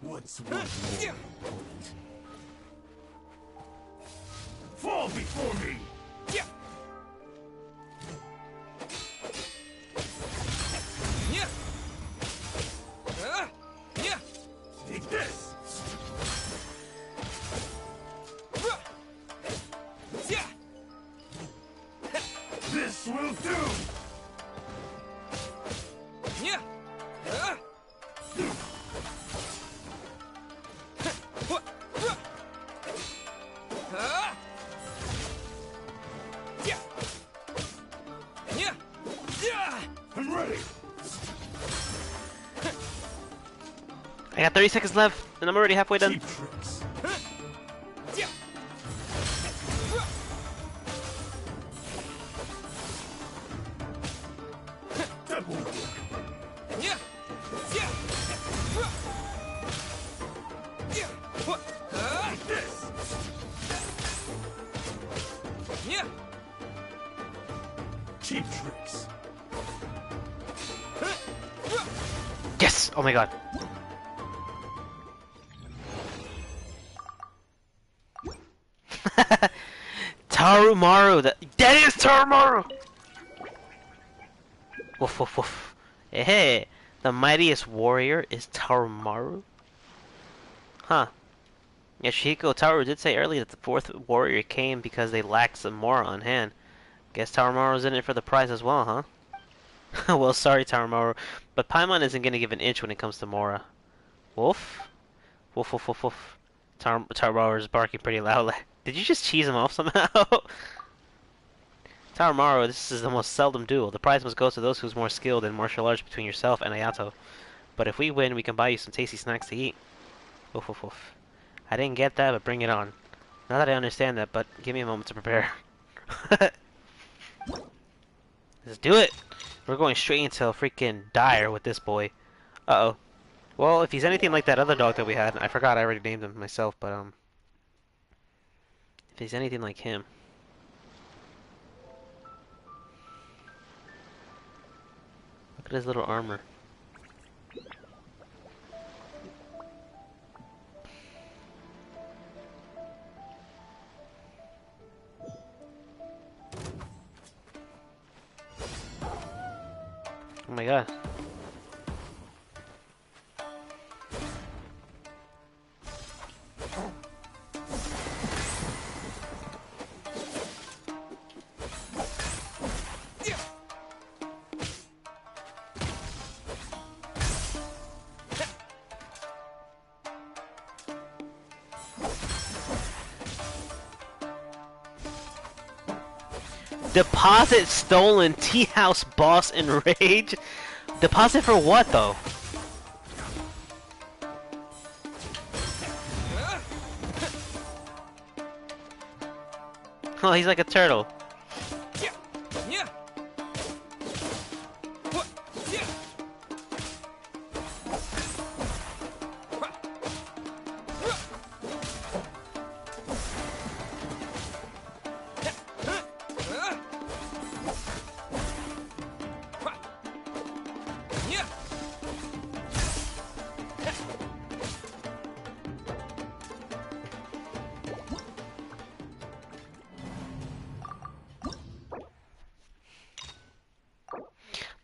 What's one more? Fall before me! I'm ready. I got 30 seconds left, and I'm already halfway done. Cheap tricks. That won't work. Like this. Cheap tricks. Yes! Oh my god. Tarumaru! That is Tarumaru! Woof woof woof. Hey, the mightiest warrior is Tarumaru? Huh. Yashihiko Taru did say earlier that the fourth warrior came because they lacked some Mora on hand. Guess Tarumaru's in it for the prize as well, huh? Well, sorry Tarumaru, but Paimon isn't gonna give an inch when it comes to Mora. Wolf? Woof woof woof woof. Tarumaru is barking pretty loudly. Did you just cheese him off somehow? Tarumaru, this is the most seldom duel. The prize must go to those who's more skilled in martial arts between yourself and Ayato. But if we win, we can buy you some tasty snacks to eat. Woof woof woof. I didn't get that, but bring it on. Not that I understand that, but give me a moment to prepare. Let's do it! We're going straight into a freaking dire with this boy. Uh-oh. Well, if he's anything like that other dog that we had, I forgot I already named him myself, but, if he's anything like him. Look at his little armor. Oh my god. Deposit stolen. Tea house boss enraged. Deposit for what though? Oh, he's like a turtle.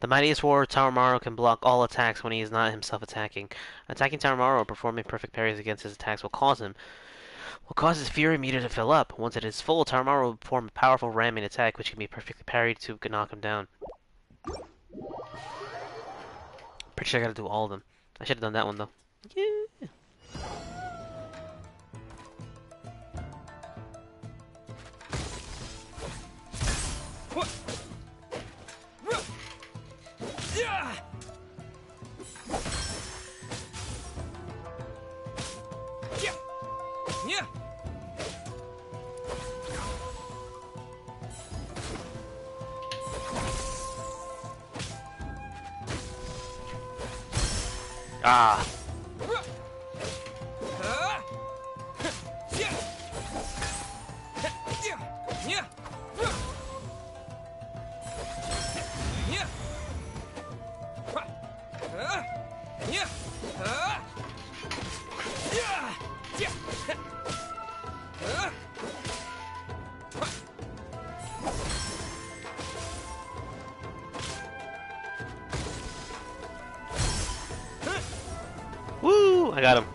The mightiest warrior Tarumaru can block all attacks when he is not himself attacking. Attacking Tarumaru or performing perfect parries against his attacks will cause his fury meter to fill up. Once it is full, Tarumaru will perform a powerful ramming attack which can be perfectly parried to knock him down. Pretty sure I gotta do all of them. I should have done that one though. Yeah. Ah. Woo! I got him.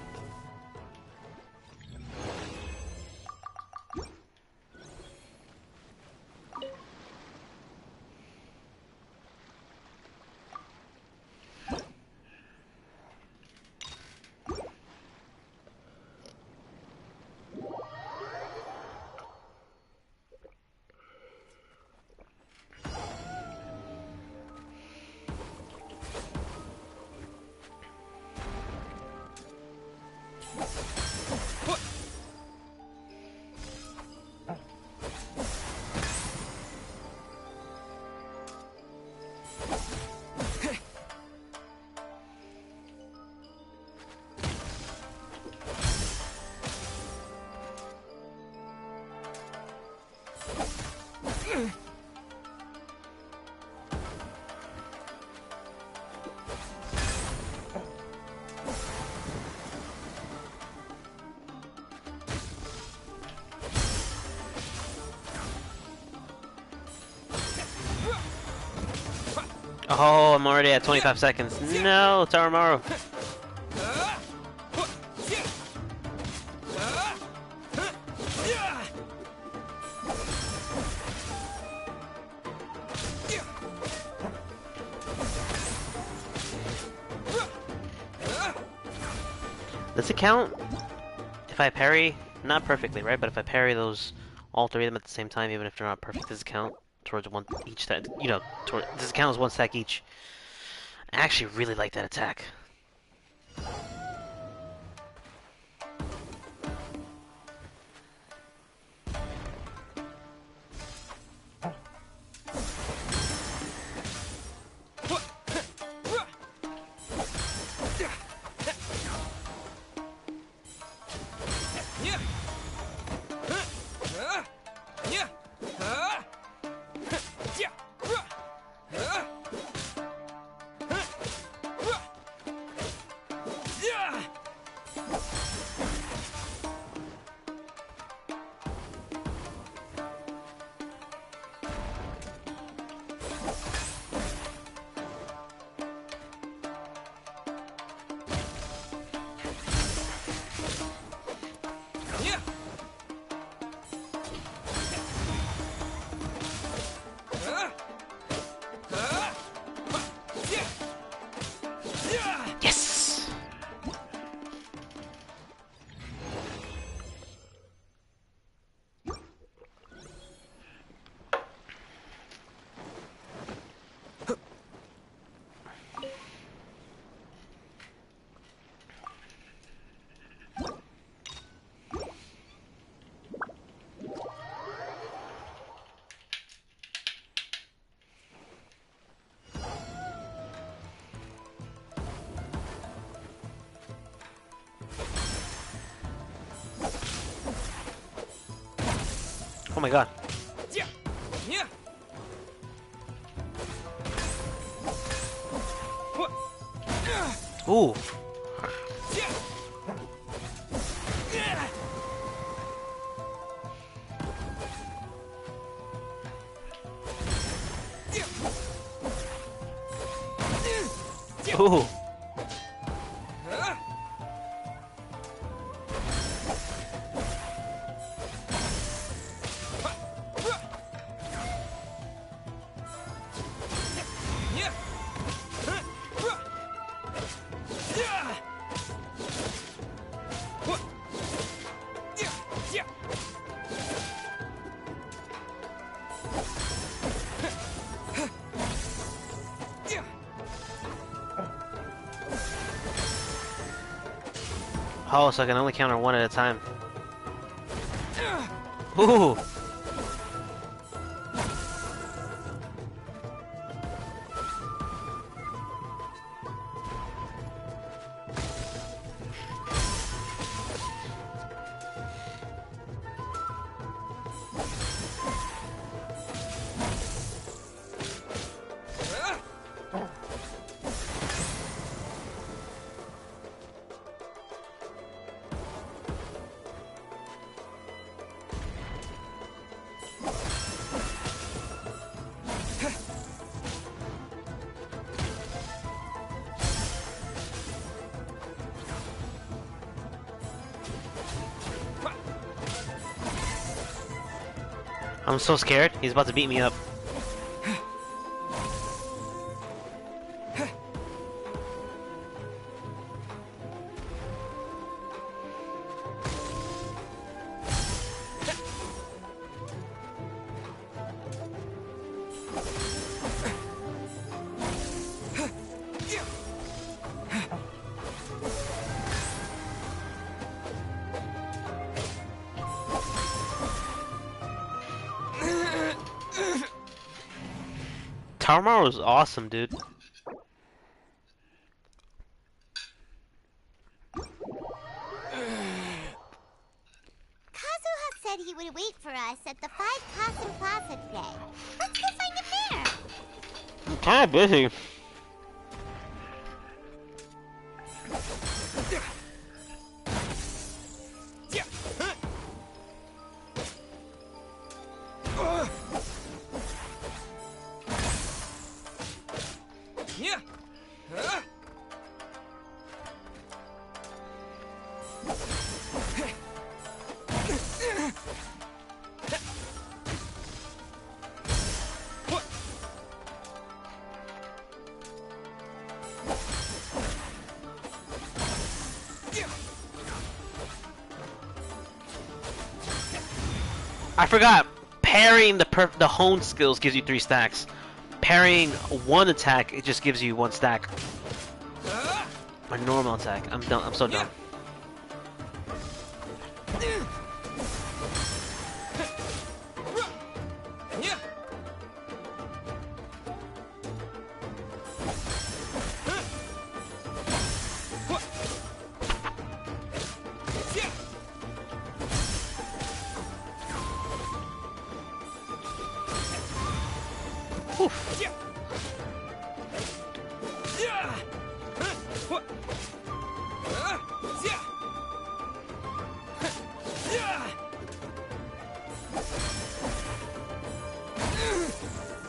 Oh, I'm already at 25 seconds. No, Tarumaru. Does it count if I parry? Not perfectly, right? But if I parry those, all three of them at the same time, even if they're not perfect, does it count towards one each? You know, does it count as one stack each? I actually really like that attack. Yes! Oh my god. Ooh. Ooh. Oh, so I can only counter one at a time. Ooh! I'm so scared. He's about to beat me up. Tarumaru was awesome, dude. Kazuha said he would wait for us at the 5 Kasen Plaza today. Let's go find him there. I'm kinda busy. I forgot. Parrying the hone skills gives you 3 stacks. Parrying one attack, it just gives you 1 stack. A normal attack. I'm done. I'm so dumb.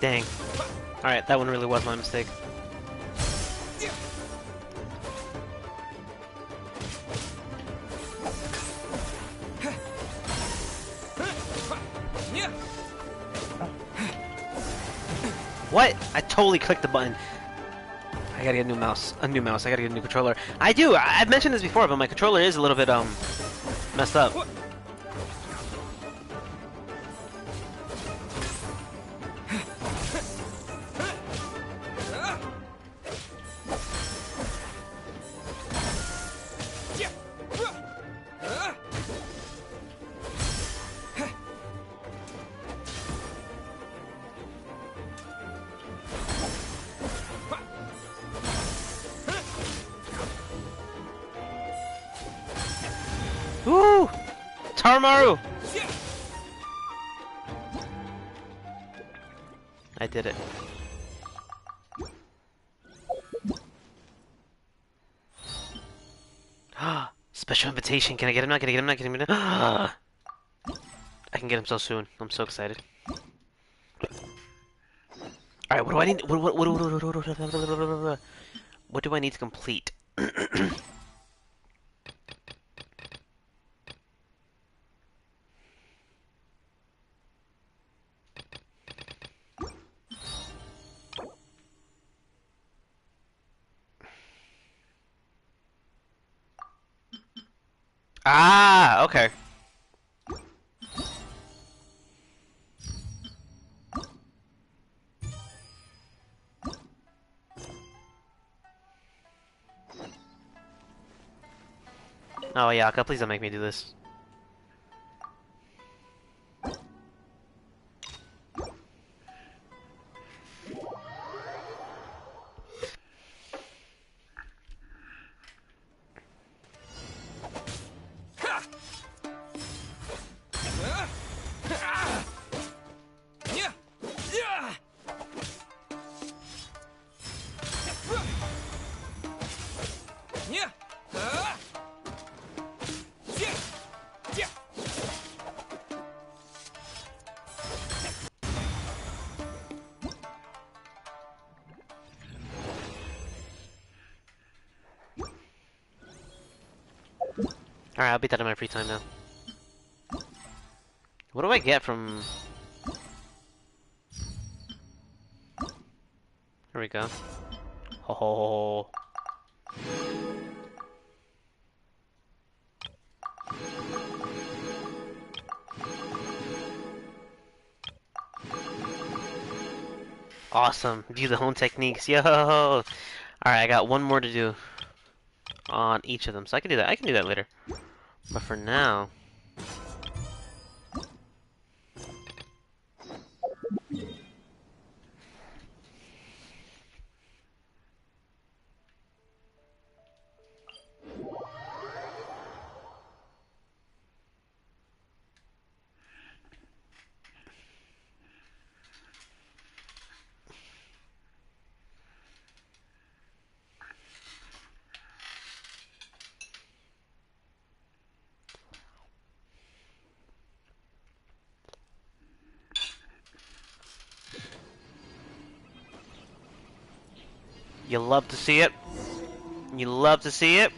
Dang. Alright, that one really was my mistake. What? I totally clicked the button. I gotta get a new mouse. I gotta get a new controller. I do! I've mentioned this before, but my controller is a little bit, messed up. Woo! Tarmaru! I did it. Special invitation. Can I get him now? Can I get him now? Can I get him now? I can get him so soon. I'm so excited. Alright, what do I need? What do I need to complete? Ah, okay. Oh, Yaka, please don't make me do this. Alright, I'll beat that in my free time now. What do I get from... Here we go. Oh. Awesome. View the hone techniques. Yo! Alright, I got one more to do on each of them. So I can do that. I can do that later. But for now... You love to see it. You love to see it.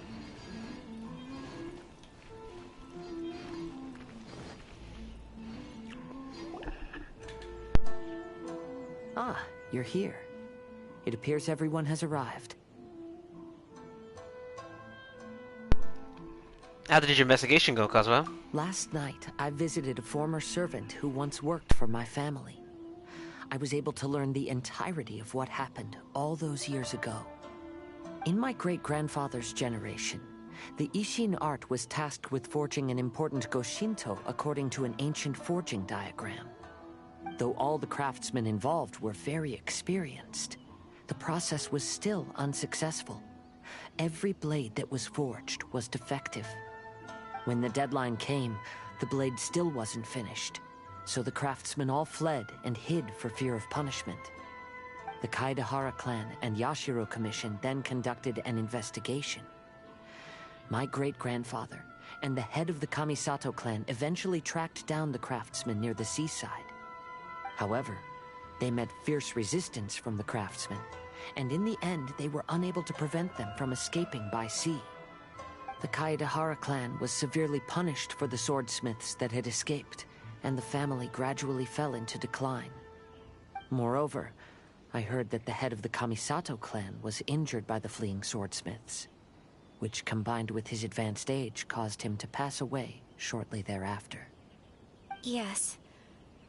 Ah, you're here. It appears everyone has arrived. How did your investigation go, Kazuha? Last night, I visited a former servant who once worked for my family. I was able to learn the entirety of what happened all those years ago. In my great-grandfather's generation, the Ishin art was tasked with forging an important Goshinto according to an ancient forging diagram. Though all the craftsmen involved were very experienced, the process was still unsuccessful. Every blade that was forged was defective. When the deadline came, the blade still wasn't finished, so the craftsmen all fled and hid for fear of punishment. The Kaedahara clan and Yashiro Commission then conducted an investigation. My great-grandfather and the head of the Kamisato clan eventually tracked down the craftsmen near the seaside. However, they met fierce resistance from the craftsmen, and in the end they were unable to prevent them from escaping by sea. The Kaedahara clan was severely punished for the swordsmiths that had escaped, and the family gradually fell into decline. Moreover, I heard that the head of the Kamisato clan was injured by the fleeing swordsmiths, which combined with his advanced age caused him to pass away shortly thereafter. Yes.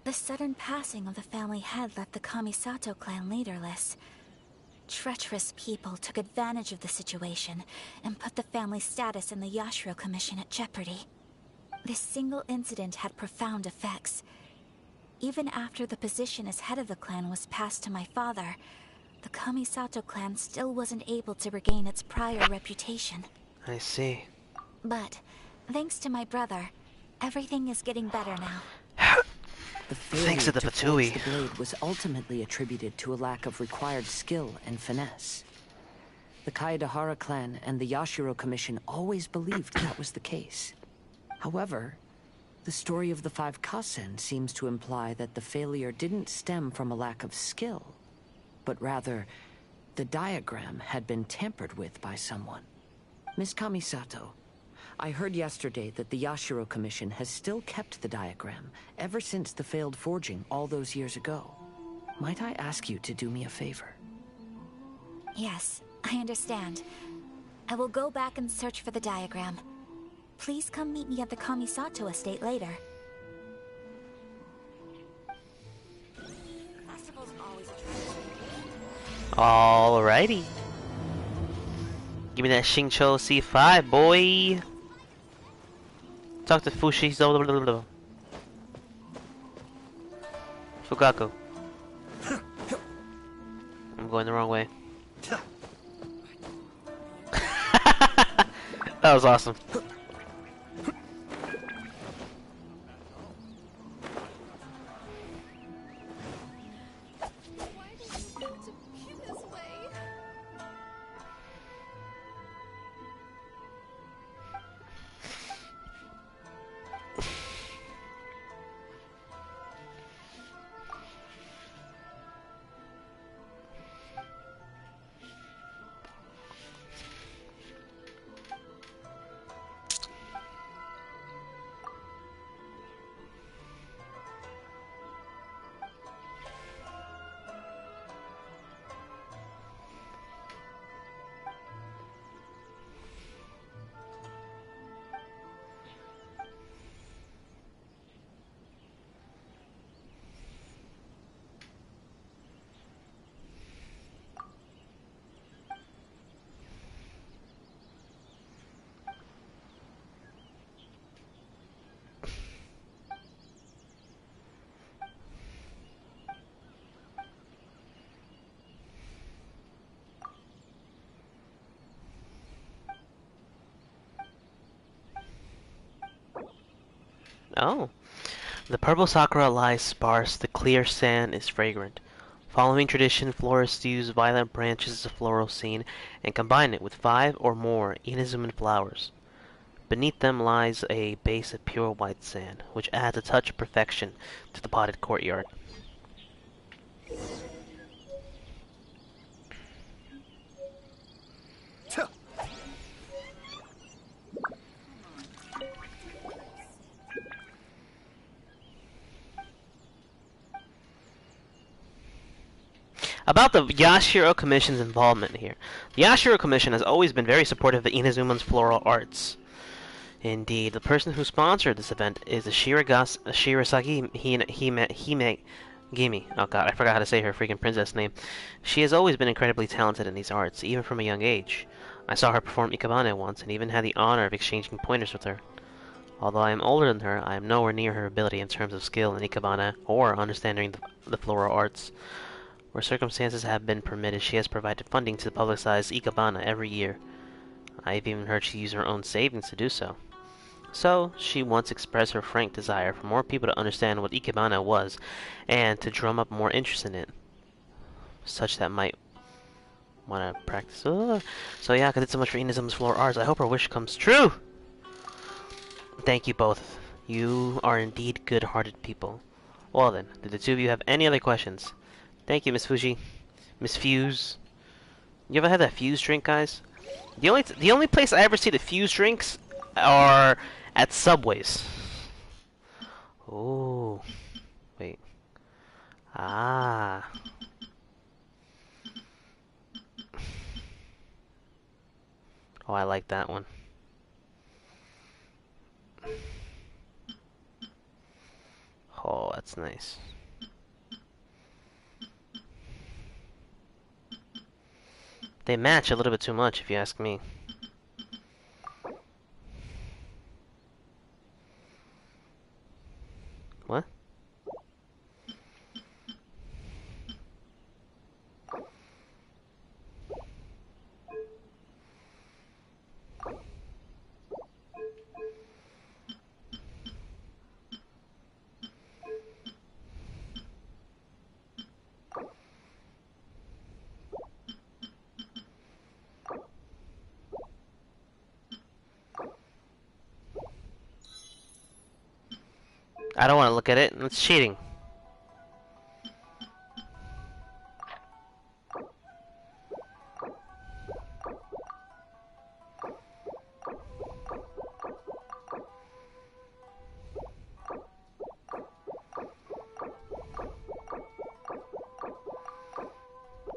The sudden passing of the family head left the Kamisato clan leaderless. Treacherous people took advantage of the situation and put the family's status in the Yashiro Commission at jeopardy. This single incident had profound effects. Even after the position as head of the clan was passed to my father, the Kamisato clan still wasn't able to regain its prior reputation. I see. But, thanks to my brother, everything is getting better now. The failure Thanks to the forge Patui. the blade was ultimately attributed to a lack of required skill and finesse. The Kaedahara clan and the Yashiro Commission always believed that was the case. However, the story of the 5 Kasen seems to imply that the failure didn't stem from a lack of skill, but rather, the diagram had been tampered with by someone. Miss Kamisato, I heard yesterday that the Yashiro Commission has still kept the diagram ever since the failed forging all those years ago. Might I ask you to do me a favor? Yes, I understand. I will go back and search for the diagram. Please come meet me at the Kamisato estate later. Alrighty. Give me that Xingqiu C5, boy. Talk to Fushi. Fugaku. I'm going the wrong way. That was awesome. Oh. The purple sakura lies sparse, the clear sand is fragrant. Following tradition, florists use violet branches as a floral scene and combine it with 5 or more Inazuman flowers. Beneath them lies a base of pure white sand, which adds a touch of perfection to the potted courtyard. About the Yashiro Commission's involvement here. The Yashiro Commission has always been very supportive of Inazuman's floral arts. Indeed, the person who sponsored this event is Shirasagi Himegimi. Oh god, I forgot how to say her freaking princess name. She has always been incredibly talented in these arts, even from a young age. I saw her perform Ikebana once, and even had the honor of exchanging pointers with her. Although I am older than her, I am nowhere near her ability in terms of skill in Ikebana or understanding the floral arts. Where circumstances have been permitted, she has provided funding to publicize Ikebana every year. I've even heard she used her own savings to do so. So, she once expressed her frank desire for more people to understand what Ikebana was, and to drum up more interest in it. Such that might want to practice. So yeah, I did so much for Inazuma's floral arts. I hope her wish comes true! Thank you both. You are indeed good-hearted people. Well then, do the two of you have any other questions? Thank you, Miss Fuji. Miss Fuse. You ever had that Fuse drink, guys? The only place I ever see the Fuse drinks are at Subways. Oh, wait. Ah. Oh, I like that one. Oh, that's nice. They match a little bit too much, if you ask me. What? I don't want to look at it. It's cheating.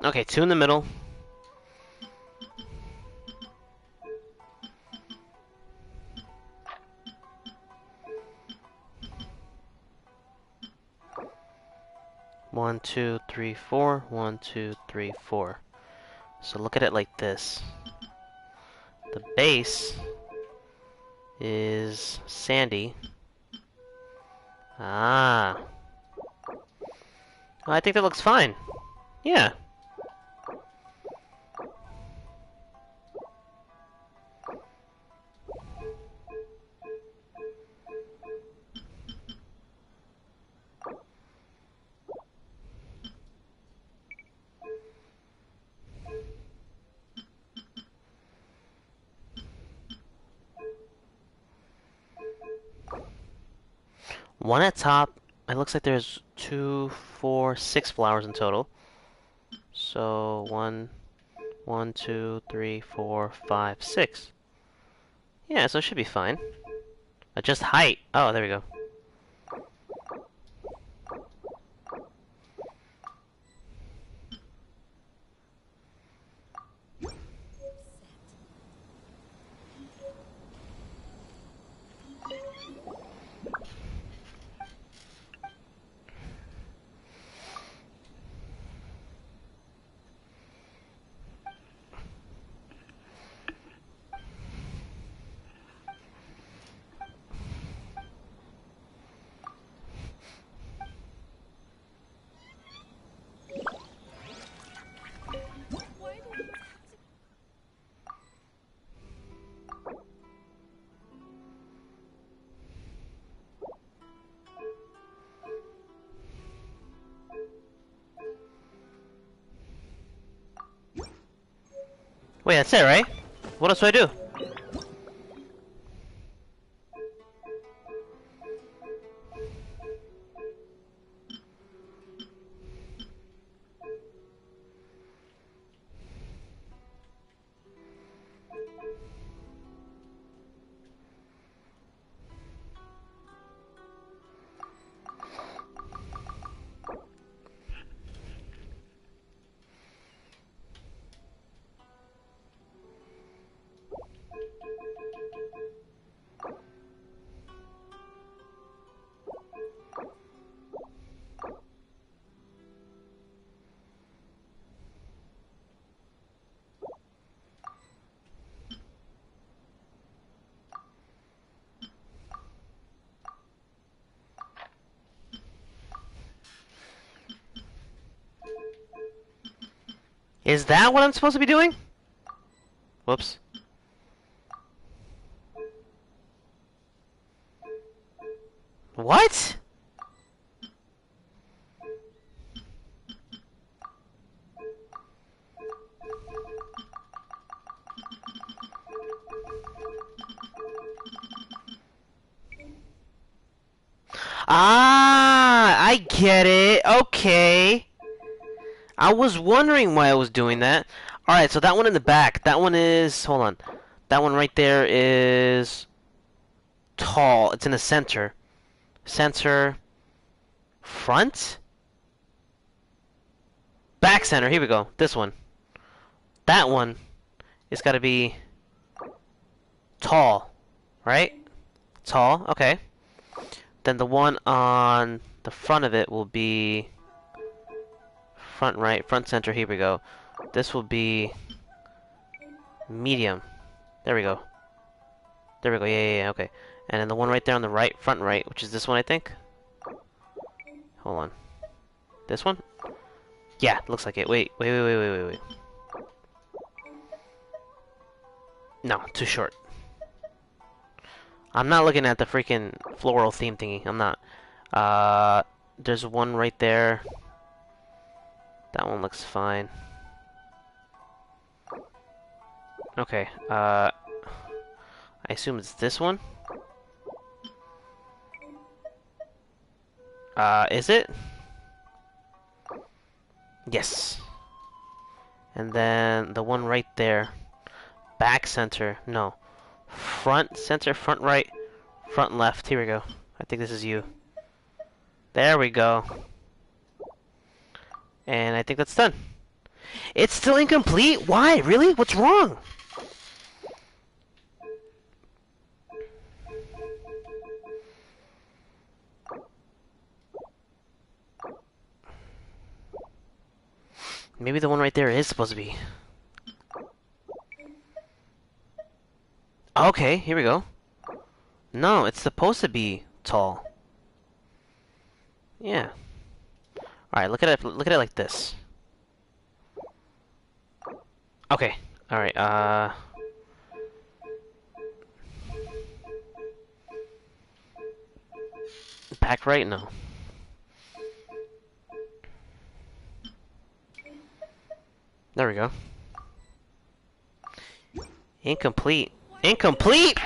Okay, two in the middle. One, two, three, four. 1, 2, 3, 4. So look at it like this. The base is sandy. Ah. I think that looks fine. Yeah. One at top. It looks like there's 2, 4, 6 flowers in total. So 1, 2, 3, 4, 5, 6. Yeah, so it should be fine. Adjust height. Oh, there we go. Wait, that's it, right? What else do I do? Is that what I'm supposed to be doing? Whoops. What? Ah, I get it. Okay. I was wondering why I was doing that. Alright, so that one in the back. That one is... Hold on. That one right there is... tall. It's in the center. Center. Front? Back center. Here we go. This one. That one is got to be... tall. Right? Tall. Okay. Then the one on the front of it will be... front right, front center, here we go. This will be... medium. There we go. There we go, yeah, okay. And then the one right there on the right, front right, which is this one, I think? Hold on. This one? Yeah, looks like it. Wait. No, too short. I'm not looking at the freaking floral theme thingy. I'm not. There's one right there. That one looks fine. Okay, I assume it's this one? Is it? Yes. And then the one right there. Back center. No. Front center, front right, front left. Here we go. I think this is you. There we go. And I think that's done. It's still incomplete? Why? Really? What's wrong? Maybe the one right there is supposed to be. Okay, here we go. No, it's supposed to be tall. Yeah. Alright, look at it like this. Okay. Alright, back right? No. There we go. Incomplete. Incomplete!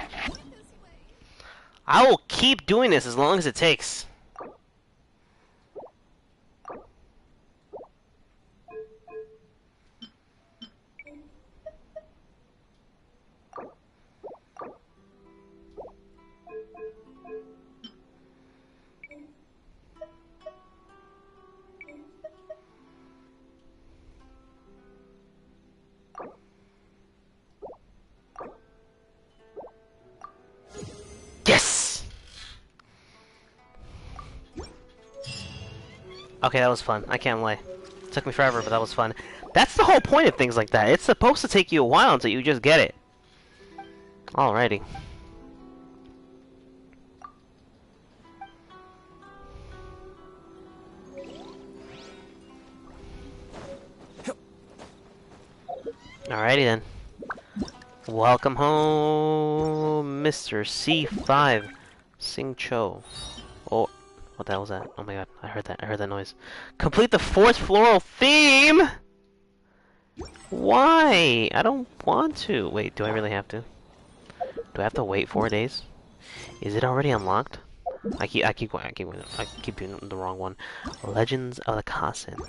I will keep doing this as long as it takes. Yes! Okay, that was fun. I can't lie. It took me forever, but that was fun. That's the whole point of things like that. It's supposed to take you a while until you just get it. Alrighty. Alrighty then. Welcome home, Mr. C5 Sing Cho. Oh, what the hell was that? Oh my god, I heard that noise. Complete the 4th floral theme! Why? I don't want to. Wait, do I really have to? Do I have to wait 4 days? Is it already unlocked? I keep doing the wrong one. Legends of the Kasen.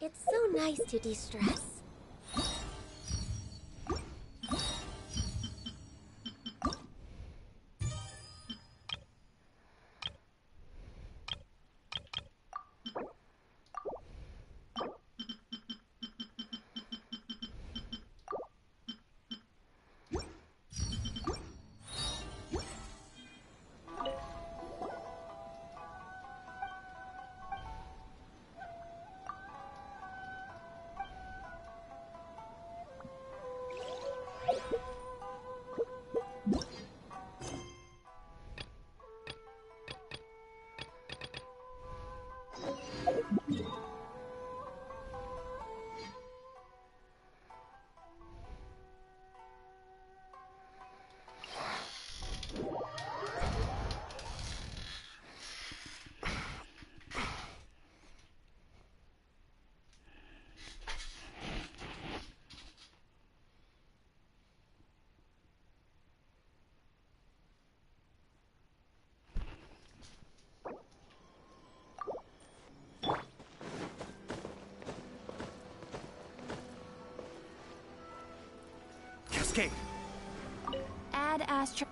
It's so nice to de-stress. Locate. Add astro...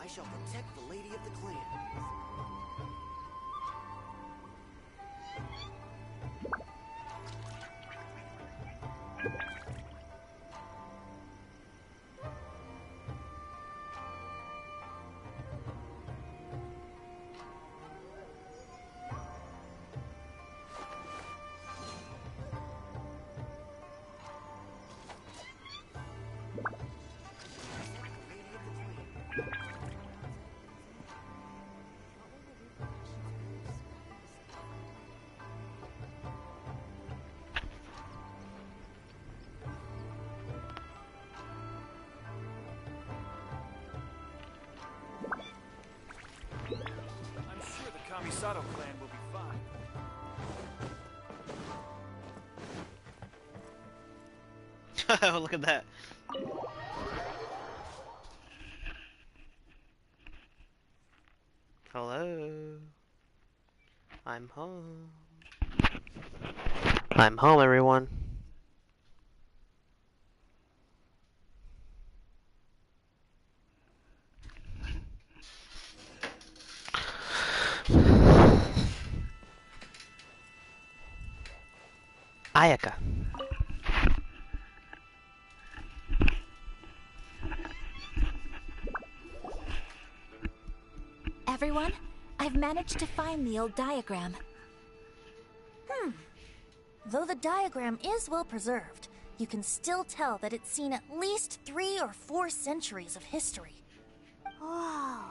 I shall protect the lady of the clan. I'm sure the Kamisato clan will be fine. Look at that. Hello. I'm home. I'm home, everyone. Ayaka. Everyone, I've managed to find the old diagram. Though the diagram is well preserved, you can still tell that it's seen at least 3 or 4 centuries of history. Whoa,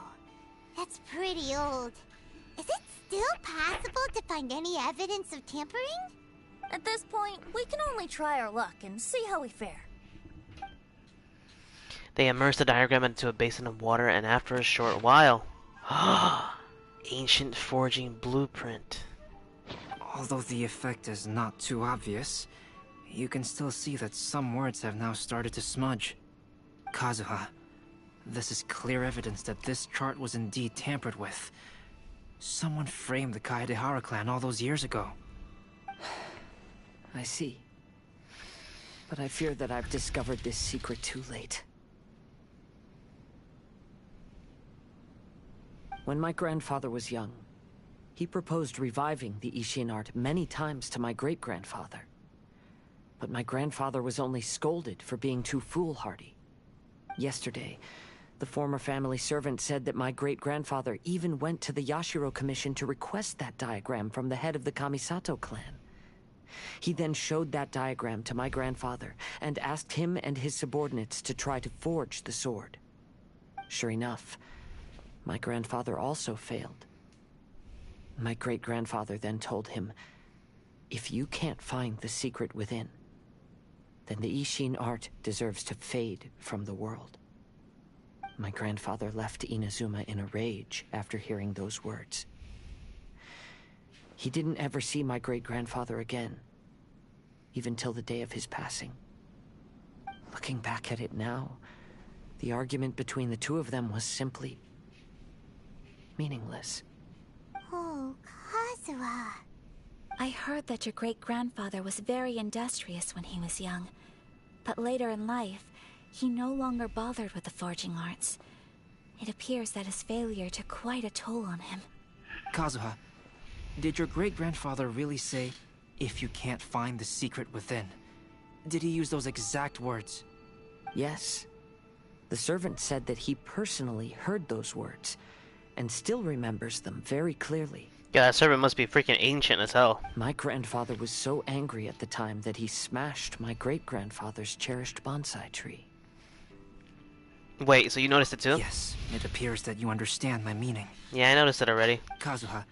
that's pretty old. Is it still possible to find any evidence of tampering? At this point, we can only try our luck and see how we fare. They immerse the diagram into a basin of water, and after a short while... Ancient forging blueprint. Although the effect is not too obvious, you can still see that some words have now started to smudge. Kazuha, this is clear evidence that this chart was indeed tampered with. Someone framed the Kaedehara clan all those years ago. I see. But I fear that I've discovered this secret too late. When my grandfather was young, he proposed reviving the Ishin art many times to my great-grandfather. But my grandfather was only scolded for being too foolhardy. Yesterday, the former family servant said that my great-grandfather even went to the Yashiro Commission to request that diagram from the head of the Kamisato clan. He then showed that diagram to my grandfather and asked him and his subordinates to try to forge the sword. Sure enough, my grandfather also failed. My great-grandfather then told him, if you can't find the secret within, then the Ishin art deserves to fade from the world. My grandfather left Inazuma in a rage after hearing those words. He didn't ever see my great-grandfather again, even till the day of his passing. Looking back at it now, the argument between the two of them was simply meaningless. Oh, Kazuha. I heard that your great-grandfather was very industrious when he was young. But later in life, he no longer bothered with the forging arts. It appears that his failure took quite a toll on him. Kazuha, Did your great-grandfather really say, "If you can't find the secret within"? Did he use those exact words? Yes. The servant said that he personally heard those words, and still remembers them very clearly. Yeah, that servant must be freaking ancient as hell. My grandfather was so angry at the time that he smashed my great-grandfather's cherished bonsai tree. Wait, so you noticed it too? Yes, it appears that you understand my meaning. Yeah, I noticed it already. Kazuha,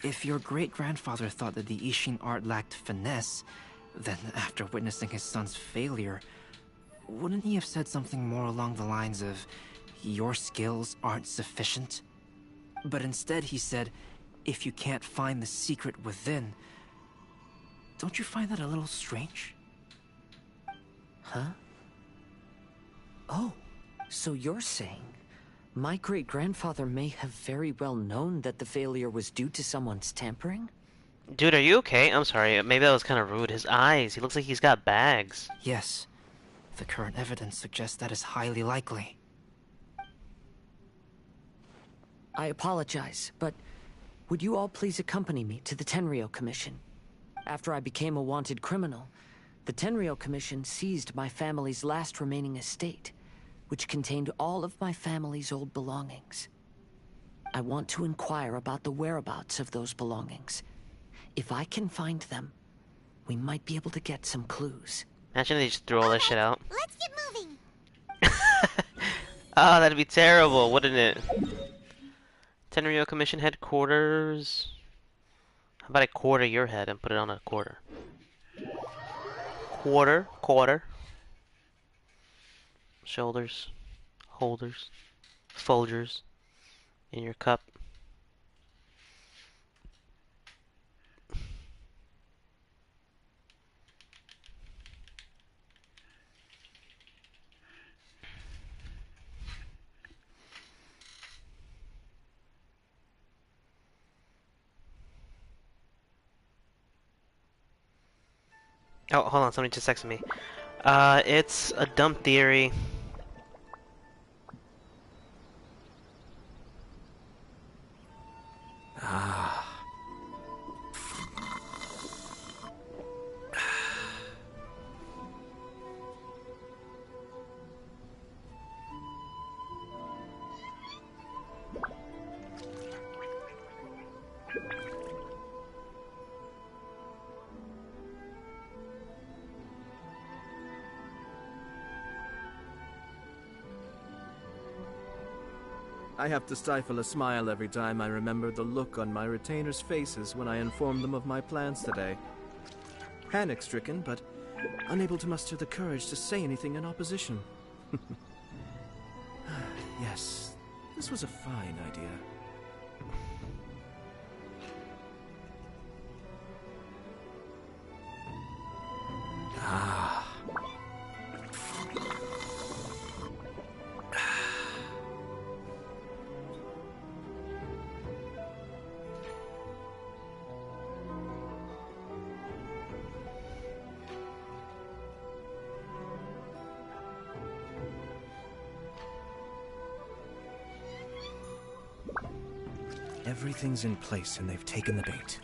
if your great-grandfather thought that the Ishin art lacked finesse, then after witnessing his son's failure, wouldn't he have said something more along the lines of, "Your skills aren't sufficient"? But instead he said, "If you can't find the secret within." Don't you find that a little strange? Huh? Oh, so you're saying my great-grandfather may have very well known that the failure was due to someone's tampering? Dude, are you okay? I'm sorry, maybe that was kind of rude. His eyes, he looks like he's got bags. Yes. The current evidence suggests that is highly likely. I apologize, but would you all please accompany me to the Tenryou Commission? After I became a wanted criminal, the Tenryou Commission seized my family's last remaining estate, which contained all of my family's old belongings. I want to inquire about the whereabouts of those belongings. If I can find them, we might be able to get some clues. Imagine they just threw all that shit out. Let's get moving. Oh, that'd be terrible, wouldn't it? Tenryou Commission headquarters. How about I quarter your head and put it on a quarter? Quarter. Shoulders, holders, Folgers in your cup. Oh, hold on, somebody just texted me. It's a dumb theory. I have to stifle a smile every time I remember the look on my retainers' faces when I informed them of my plans today. Panic-stricken, but unable to muster the courage to say anything in opposition. Yes, this was a fine idea. Everything's in place and they've taken the bait.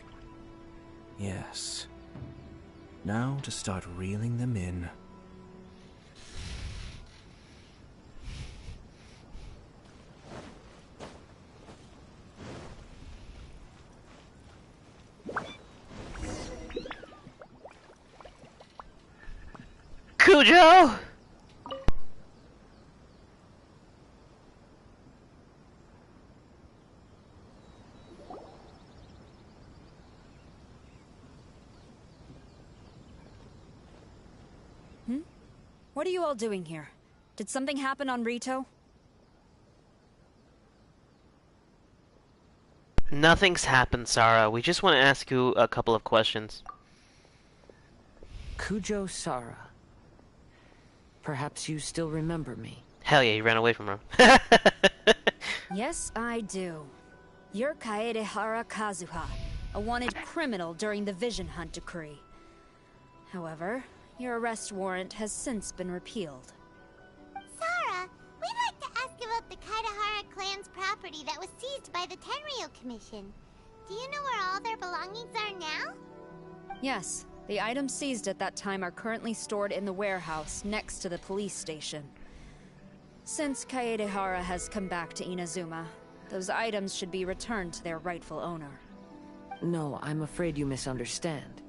Yes. Now to start reeling them in. Cujo! What are you all doing here? Did something happen on Rito? Nothing's happened, Sarah. We just want to ask you a couple of questions. Kujo Sara. Perhaps you still remember me. Hell yeah, you ran away from her. Yes, I do. You're Kaedehara Kazuha, a wanted criminal during the Vision Hunt decree. However, your arrest warrant has since been repealed. Sarah, we'd like to ask about the Kaedehara clan's property that was seized by the Tenryou Commission. Do you know where all their belongings are now? Yes, the items seized at that time are currently stored in the warehouse next to the police station. Since Kaedehara has come back to Inazuma, those items should be returned to their rightful owner. No, I'm afraid you misunderstand.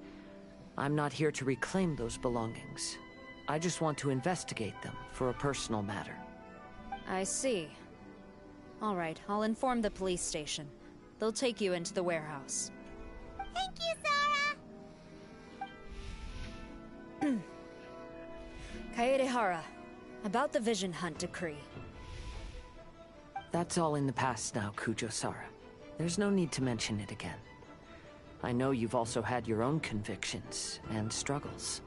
I'm not here to reclaim those belongings. I just want to investigate them for a personal matter. I see. All right, I'll inform the police station. They'll take you into the warehouse. Thank you, Zara! Kaedehara, about the Vision Hunt decree. That's all in the past now, Kujo-Sara. There's no need to mention it again. I know you've also had your own convictions and struggles.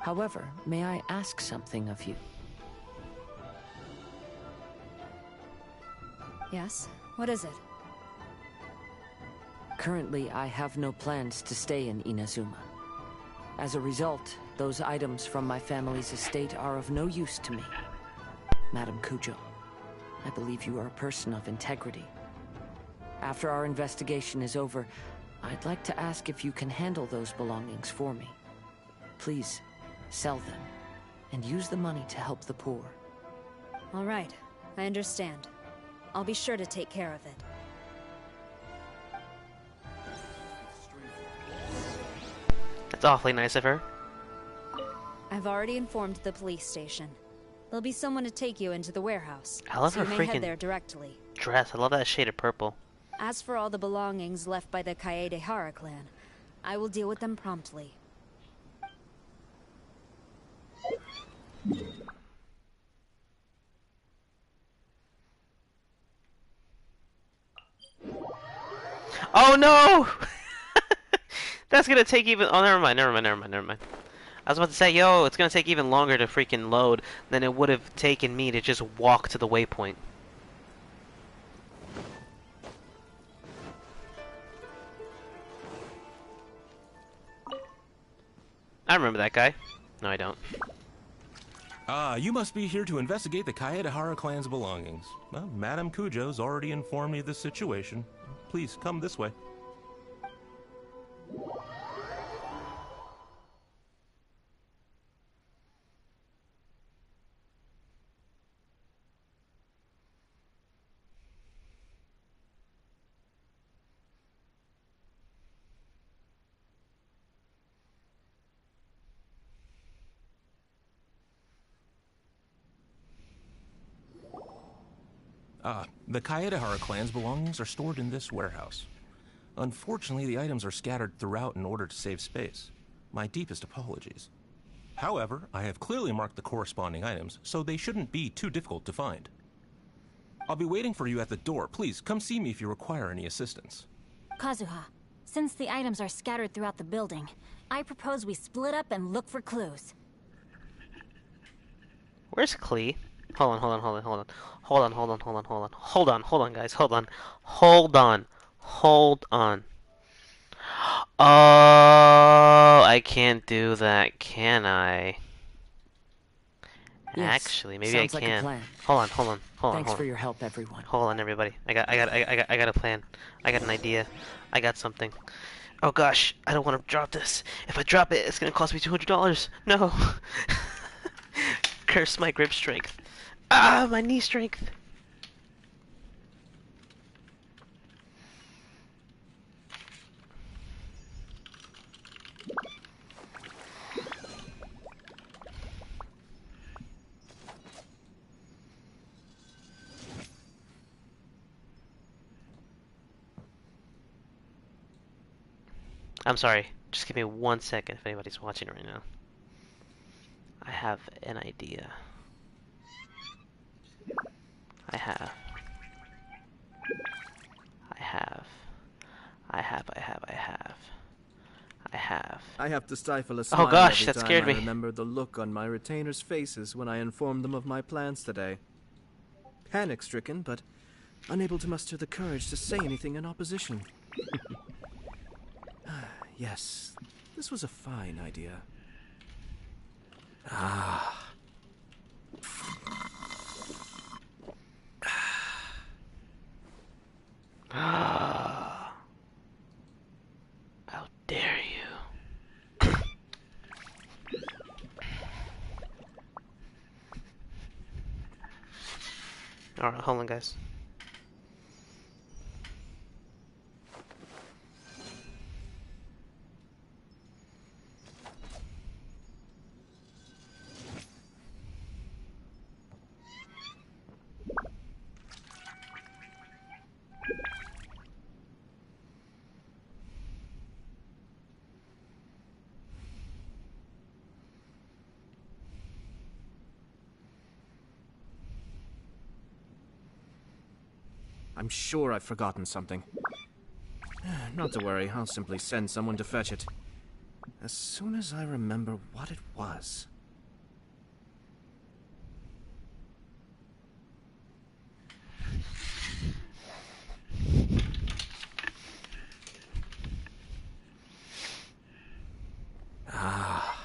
However, may I ask something of you? Yes? What is it? Currently, I have no plans to stay in Inazuma. As a result, those items from my family's estate are of no use to me. Madam Kujo, I believe you are a person of integrity. After our investigation is over, I'd like to ask if you can handle those belongings for me. Please, sell them, and use the money to help the poor. All right, I understand. I'll be sure to take care of it. That's awfully nice of her. I've already informed the police station. There'll be someone to take you into the warehouse. I love so her you may freaking head there directly. dress. I love that shade of purple. As for all the belongings left by the Kaedehara clan, I will deal with them promptly. Oh no! That's gonna take even. Oh, never mind. I was about to say, yo, it's gonna take even longer to freaking load than it would have taken me to just walk to the waypoint. I remember that guy. No, I don't. Ah, you must be here to investigate the Kaedehara clan's belongings. Well, Madame Kujo's already informed me of the situation. Please, come this way. The Kaedehara clan's belongings are stored in this warehouse. Unfortunately, the items are scattered throughout in order to save space. My deepest apologies. However, I have clearly marked the corresponding items, so they shouldn't be too difficult to find. I'll be waiting for you at the door. Please, come see me if you require any assistance. Kazuha, since the items are scattered throughout the building, I propose we split up and look for clues. Where's Klee? Hold on, guys, hold on. Oh, I can't do that, can I? Yes, actually, maybe I sounds like can. a plan. Hold on. Thanks for your help, everyone. Hold on, everybody. I got a plan. I got an idea. I got something. Oh gosh, I don't want to drop this. If I drop it, it's gonna cost me $200. No. Curse my grip strength. Ah, my knee strength. I'm sorry. Just give me 1 second if anybody's watching right now. I have an idea. I have. I have to stifle a smile oh gosh, every that time scared I me. remember the look on my retainers' faces when I informed them of my plans today. Panic-stricken, but unable to muster the courage to say anything in opposition. Yes, this was a fine idea. Alright, hold on, guys. I'm sure I've forgotten something. Not to worry, I'll simply send someone to fetch it. As soon as I remember what it was. Ah.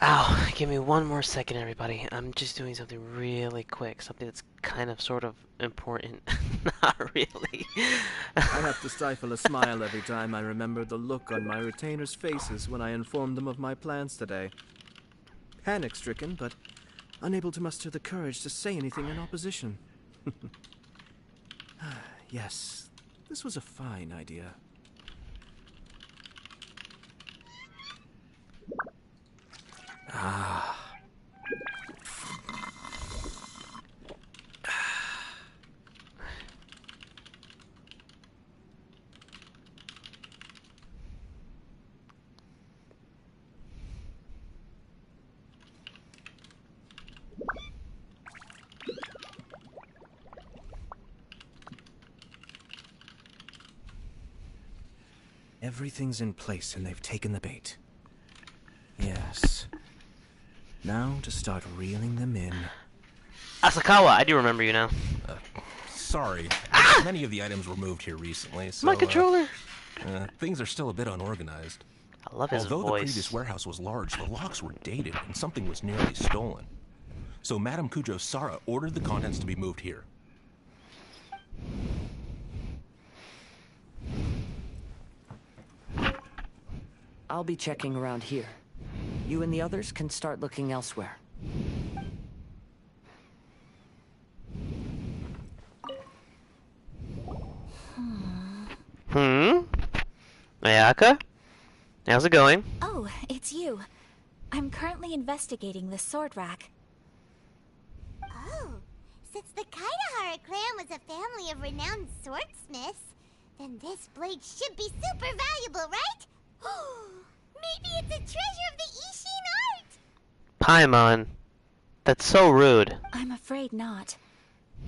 Ow, give me one more second, everybody. I'm just doing something really quick. Something that's kind of sort of important. Not really. I have to stifle a smile every time I remember the look on my retainers' faces when I informed them of my plans today. Panic-stricken, but unable to muster the courage to say anything in opposition. Yes, this was a fine idea. Ah. Everything's in place and they've taken the bait. Yes. Now to start reeling them in. Asakawa, I do remember you now. Sorry. Many of the items were moved here recently, so... My controller! Things are still a bit unorganized. I love his Although voice. the previous warehouse was large, the locks were dated, and something was nearly stolen. So Madame Kujo Sara ordered the contents to be moved here. I'll be checking around here. You and the others can start looking elsewhere. Ayaka? How's it going? Oh, it's you. I'm currently investigating the sword rack. Oh, since the Kaidahara clan was a family of renowned swordsmiths, then this blade should be super valuable, right? Maybe it's a treasure of the Ishin art! Paimon. That's so rude. I'm afraid not.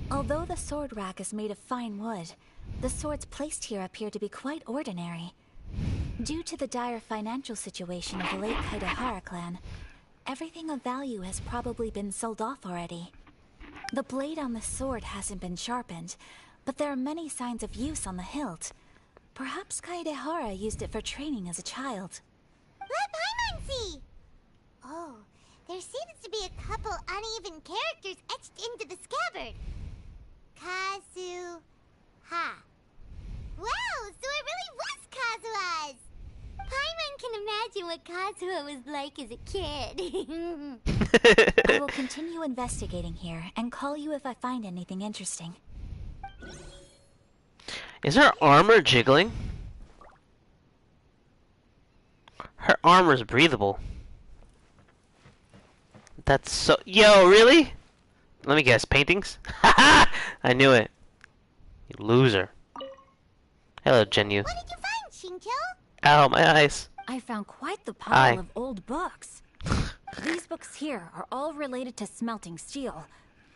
Although the sword rack is made of fine wood, the swords placed here appear to be quite ordinary. Due to the dire financial situation of the late Kaidahara clan, everything of value has probably been sold off already. The blade on the sword hasn't been sharpened, but there are many signs of use on the hilt. Perhaps Kaidahara used it for training as a child. Let Paimon see! Oh, there seems to be a couple uneven characters etched into the scabbard. Kazu-ha. Wow, so it really was Kazuha's! Paimon can imagine what Kazuha was like as a kid. I will continue investigating here and call you if I find anything interesting. Is her armor jiggling? Her armor's breathable. That's so... Yo, really? Let me guess, paintings? Haha! I knew it. You loser. Hello, Genyu. What did you find, Shincho? Ow, my eyes. I found quite the pile Aye. of old books. These books here are all related to smelting steel,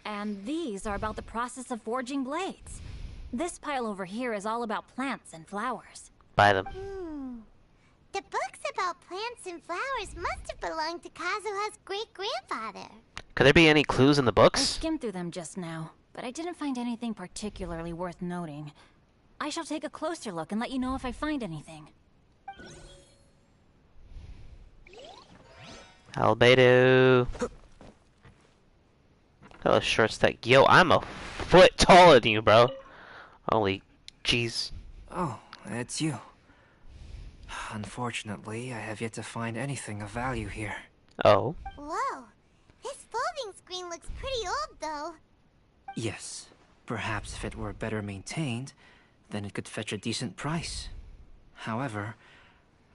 and these are about the process of forging blades. This pile over here is all about plants and flowers. Buy them. The books about plants and flowers must have belonged to Kazuha's great-grandfather. Could there be any clues in the I books? skimmed through them just now, but I didn't find anything particularly worth noting. I shall take a closer look and let you know if I find anything. Albedo. Hello, short stack. Yo, I'm a foot taller than you, bro. Holy jeez. Oh, it's you. Unfortunately, I have yet to find anything of value here. Oh? Whoa. This folding screen looks pretty old, though. Yes. Perhaps if it were better maintained, then it could fetch a decent price. However,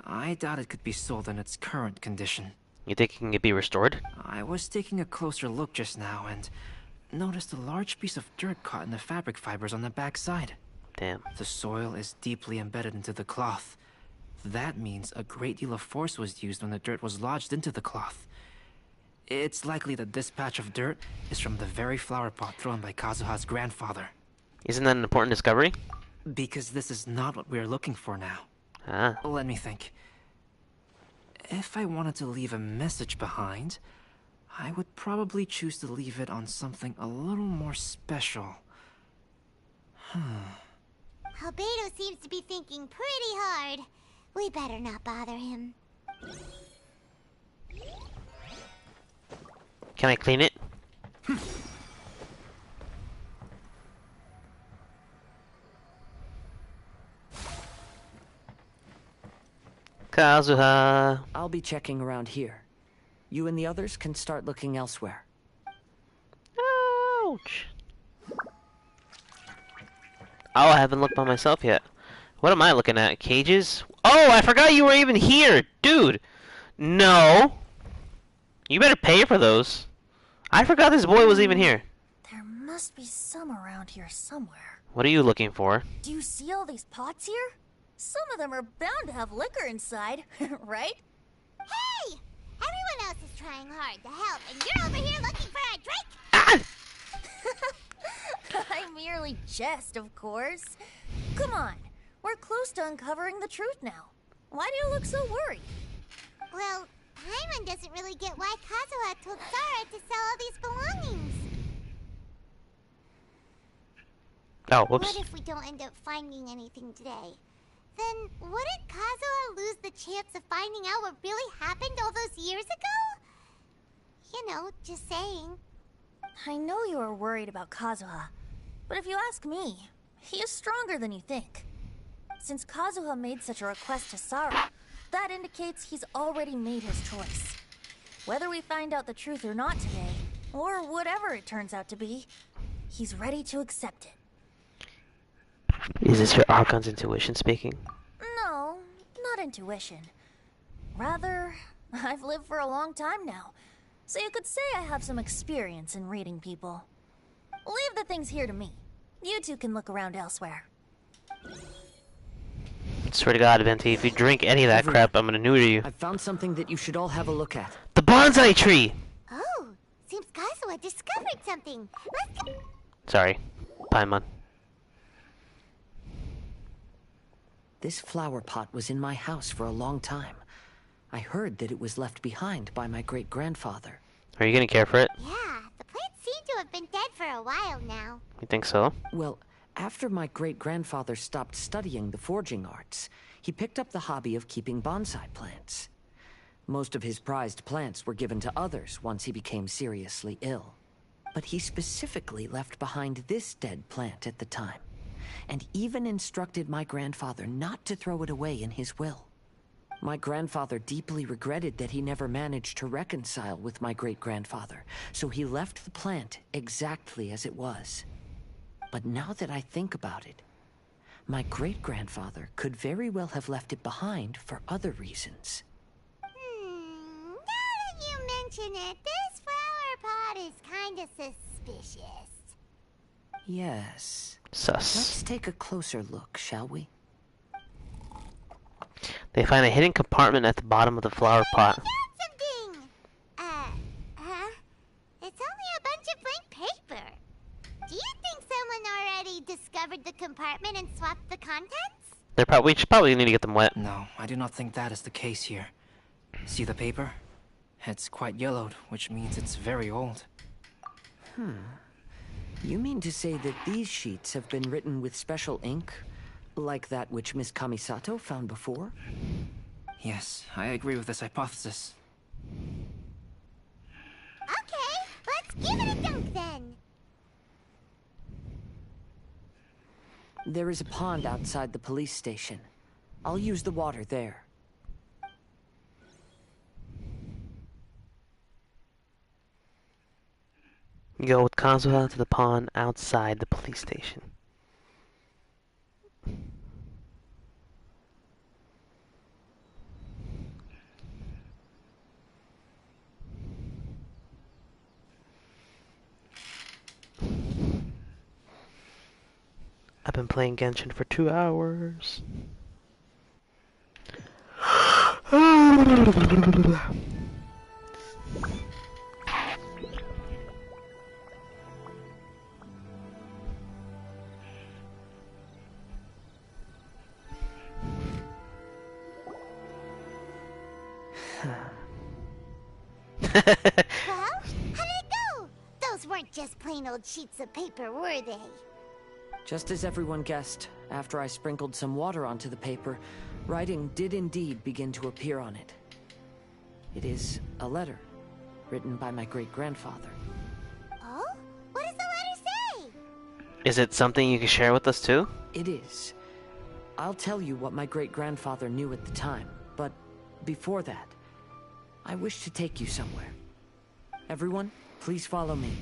I doubt it could be sold in its current condition. You think it can be restored? I was taking a closer look just now and noticed a large piece of dirt caught in the fabric fibers on the back side. Damn. The soil is deeply embedded into the cloth. That means a great deal of force was used when the dirt was lodged into the cloth. It's likely that this patch of dirt is from the very flower pot thrown by Kazuha's grandfather. Isn't that an important discovery? Because this is not what we are looking for now. Ah. Let me think. If I wanted to leave a message behind, I would probably choose to leave it on something a little more special. Albedo seems to be thinking pretty hard. We better not bother him. Can I clean it? Kazuha. I'll be checking around here. You and the others can start looking elsewhere. Ouch. Oh, I haven't looked by myself yet. What am I looking at? Cages? Oh, I forgot you were even here! Dude! No! You better pay for those. I forgot this boy was even here. There must be some around here somewhere. What are you looking for? Do you see all these pots here? Some of them are bound to have liquor inside, right? Hey! Everyone else is trying hard to help, and you're over here looking for a drink? Ah! I merely jest, of course. Come on, we're close to uncovering the truth now. Why do you look so worried? Well, Paimon doesn't really get why Kazuha told Sara to sell all these belongings. Oh, whoops. What if we don't end up finding anything today? Then wouldn't Kazuha lose the chance of finding out what really happened all those years ago? You know, just saying. I know you are worried about Kazuha, but if you ask me, he is stronger than you think. Since Kazuha made such a request to Sara, that indicates he's already made his choice. Whether we find out the truth or not today, or whatever it turns out to be, he's ready to accept it. Is this your Archon's intuition speaking? No, not intuition. Rather, I've lived for a long time now, so you could say I have some experience in reading people. Leave the things here to me. You two can look around elsewhere. Swear to God, Venti, if you drink any of that crap, I'm gonna neuter you. I found something that you should all have a look at. The bonsai tree! Oh, seems Kazuha discovered something. Let's go. Sorry, Paimon. This flower pot was in my house for a long time. I heard that it was left behind by my great-grandfather. Are you gonna care for it? Yeah, the plants seem to have been dead for a while now. You think so? Well, after my great-grandfather stopped studying the forging arts, he picked up the hobby of keeping bonsai plants. Most of his prized plants were given to others once he became seriously ill. But he specifically left behind this dead plant at the time, and even instructed my grandfather not to throw it away in his will. My grandfather deeply regretted that he never managed to reconcile with my great-grandfather, so he left the plant exactly as it was. But now that I think about it, my great-grandfather could very well have left it behind for other reasons. Now that you mention it, this flower pot is kinda suspicious. Yes. Sus. Let's take a closer look, shall we? They find a hidden compartment at the bottom of the flower pot. Something! It's only a bunch of blank paper. Do you think someone already discovered the compartment and swapped the contents? We should probably need to get them wet. No, I do not think that is the case here. See the paper? It's quite yellowed, which means it's very old. You mean to say that these sheets have been written with special ink? Like that which Miss Kamisato found before? Yes, I agree with this hypothesis. Okay, let's give it a dunk then. There is a pond outside the police station. I'll use the water there. Go with Kazuha to the pond outside the police station. I've been playing Genshin for 2 hours. Well, how did it go? Those weren't just plain old sheets of paper, were they? Just as everyone guessed, after I sprinkled some water onto the paper, writing did indeed begin to appear on it. It is a letter, written by my great-grandfather. Oh? What does the letter say? Is it something you can share with us too? It is. I'll tell you what my great-grandfather knew at the time, but before that, I wish to take you somewhere. Everyone, please follow me.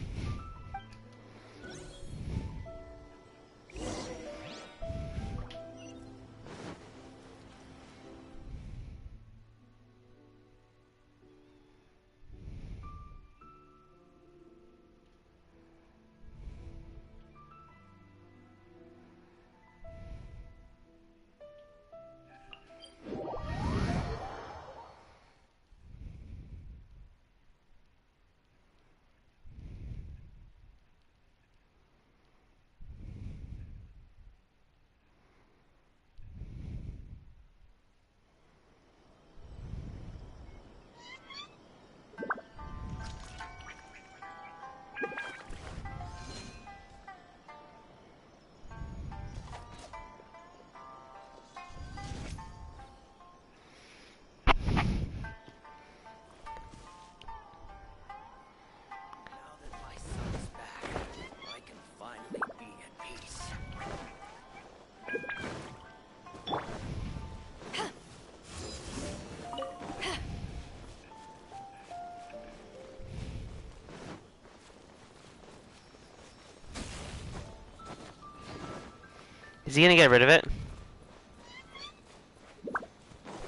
Is he gonna get rid of it?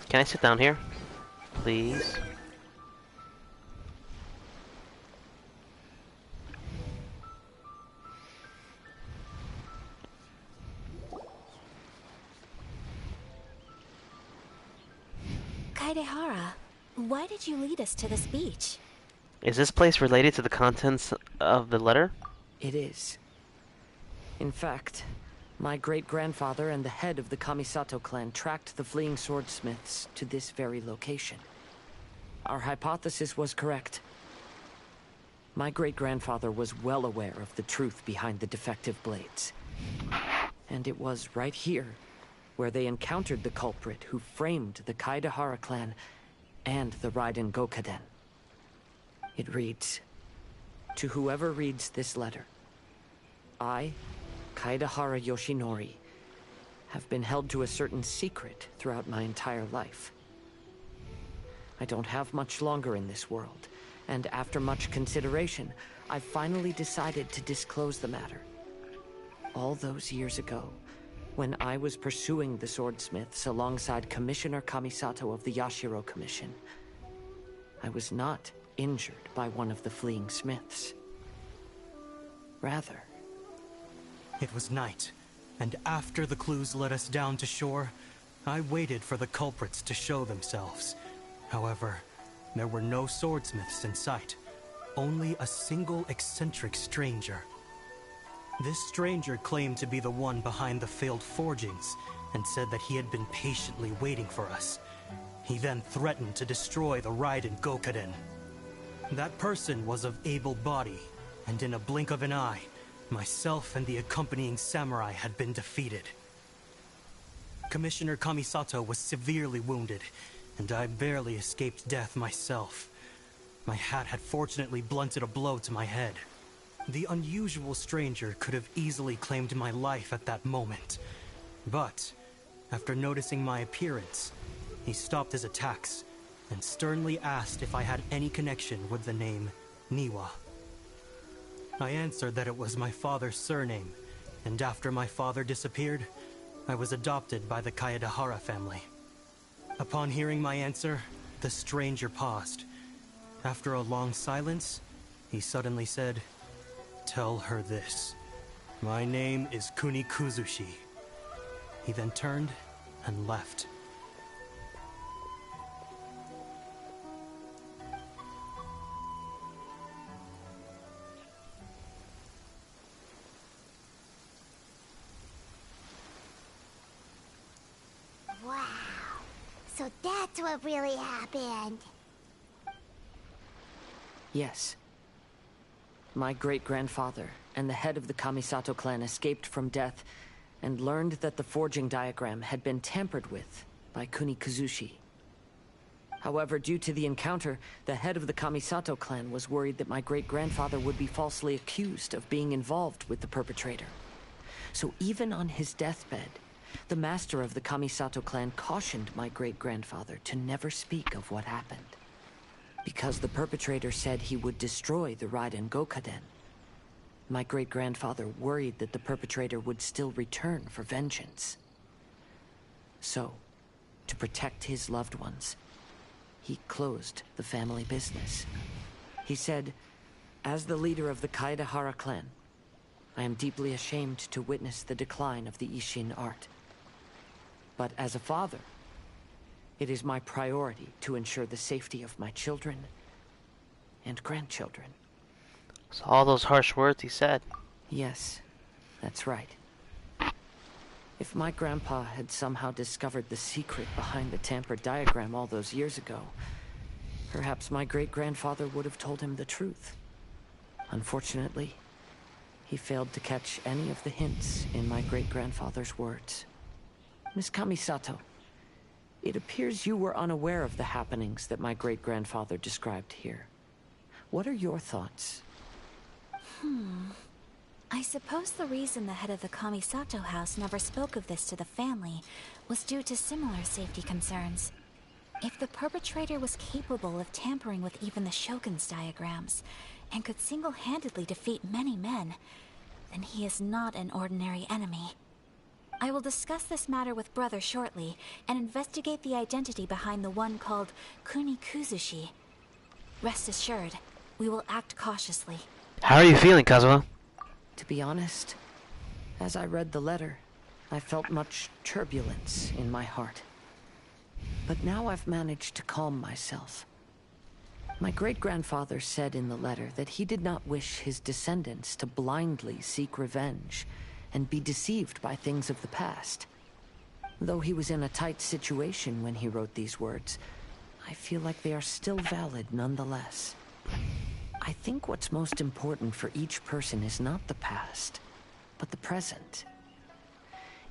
Can I sit down here? Please? Kaedehara, why did you lead us to this beach? Is this place related to the contents of the letter? It is. In fact, my great-grandfather and the head of the Kamisato clan tracked the fleeing swordsmiths to this very location. Our hypothesis was correct. My great-grandfather was well aware of the truth behind the defective blades. And it was right here where they encountered the culprit who framed the Kaedehara clan and the Raiden Gokaden. It reads, "To whoever reads this letter, I, Kaedehara Yoshinori, have been held to a certain secret throughout my entire life. I don't have much longer in this world, and after much consideration, I finally decided to disclose the matter. All those years ago, when I was pursuing the swordsmiths alongside Commissioner Kamisato of the Yashiro Commission, I was not injured by one of the fleeing smiths. Rather, it was night, and after the clues led us down to shore, I waited for the culprits to show themselves. However, there were no swordsmiths in sight, only a single eccentric stranger. This stranger claimed to be the one behind the failed forgings, and said that he had been patiently waiting for us. He then threatened to destroy the Raiden Gokaden. That person was of able body, and in a blink of an eye, myself and the accompanying samurai had been defeated. Commissioner Kamisato was severely wounded, and I barely escaped death myself. My hat had fortunately blunted a blow to my head. The unusual stranger could have easily claimed my life at that moment. But, after noticing my appearance, he stopped his attacks and sternly asked if I had any connection with the name Niwa. I answered that it was my father's surname, and after my father disappeared, I was adopted by the Kaedahara family. Upon hearing my answer, the stranger paused. After a long silence, he suddenly said, "Tell her this. My name is Kuni Kuzushi." He then turned and left. Wow. So that's what really happened. Yes. My great-grandfather and the head of the Kamisato clan escaped from death and learned that the forging diagram had been tampered with by Kuni Kuzushi. However, due to the encounter, the head of the Kamisato clan was worried that my great-grandfather would be falsely accused of being involved with the perpetrator. So even on his deathbed, the master of the Kamisato clan cautioned my great-grandfather to never speak of what happened. Because the perpetrator said he would destroy the Raiden Gokaden. My great-grandfather worried that the perpetrator would still return for vengeance. So, to protect his loved ones, he closed the family business. He said, "As the leader of the Kaedahara clan, I am deeply ashamed to witness the decline of the Ishin art. But as a father, it is my priority to ensure the safety of my children and grandchildren." So all those harsh words he said. Yes, that's right. If my grandpa had somehow discovered the secret behind the tampered diagram all those years ago, perhaps my great-grandfather would have told him the truth. Unfortunately, he failed to catch any of the hints in my great-grandfather's words. Miss Kamisato, it appears you were unaware of the happenings that my great-grandfather described here. What are your thoughts? I suppose the reason the head of the Kamisato house never spoke of this to the family was due to similar safety concerns. If the perpetrator was capable of tampering with even the Shogun's diagrams, and could single-handedly defeat many men, then he is not an ordinary enemy. I will discuss this matter with Brother shortly, and investigate the identity behind the one called Kuni Kuzushi. Rest assured, we will act cautiously. How are you feeling, Kazuha? To be honest, as I read the letter, I felt much turbulence in my heart. But now I've managed to calm myself. My great-grandfather said in the letter that he did not wish his descendants to blindly seek revenge and be deceived by things of the past. Though he was in a tight situation when he wrote these words, I feel like they are still valid nonetheless. I think what's most important for each person is not the past, but the present.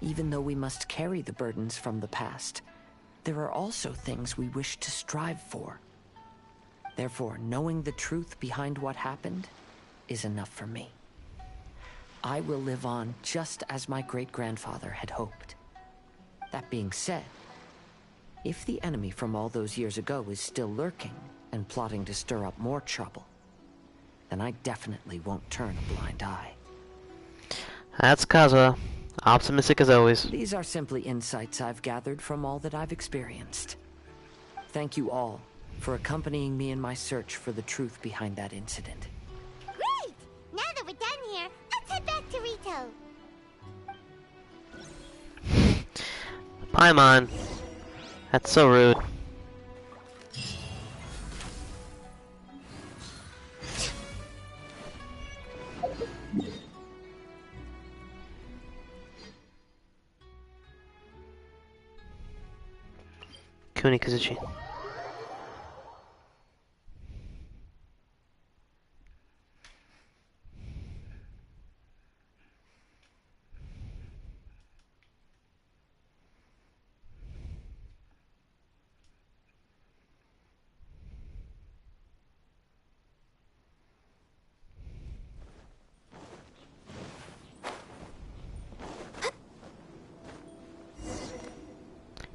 Even though we must carry the burdens from the past, there are also things we wish to strive for. Therefore, knowing the truth behind what happened is enough for me. I will live on just as my great-grandfather had hoped. That being said, if the enemy from all those years ago is still lurking and plotting to stir up more trouble, then I definitely won't turn a blind eye. That's Kazuha. Optimistic as always. These are simply insights I've gathered from all that I've experienced. Thank you all for accompanying me in my search for the truth behind that incident. Great! Now that we're done here, let's head back to Rito. Paimon. That's so rude. Kuni Kuzuchi.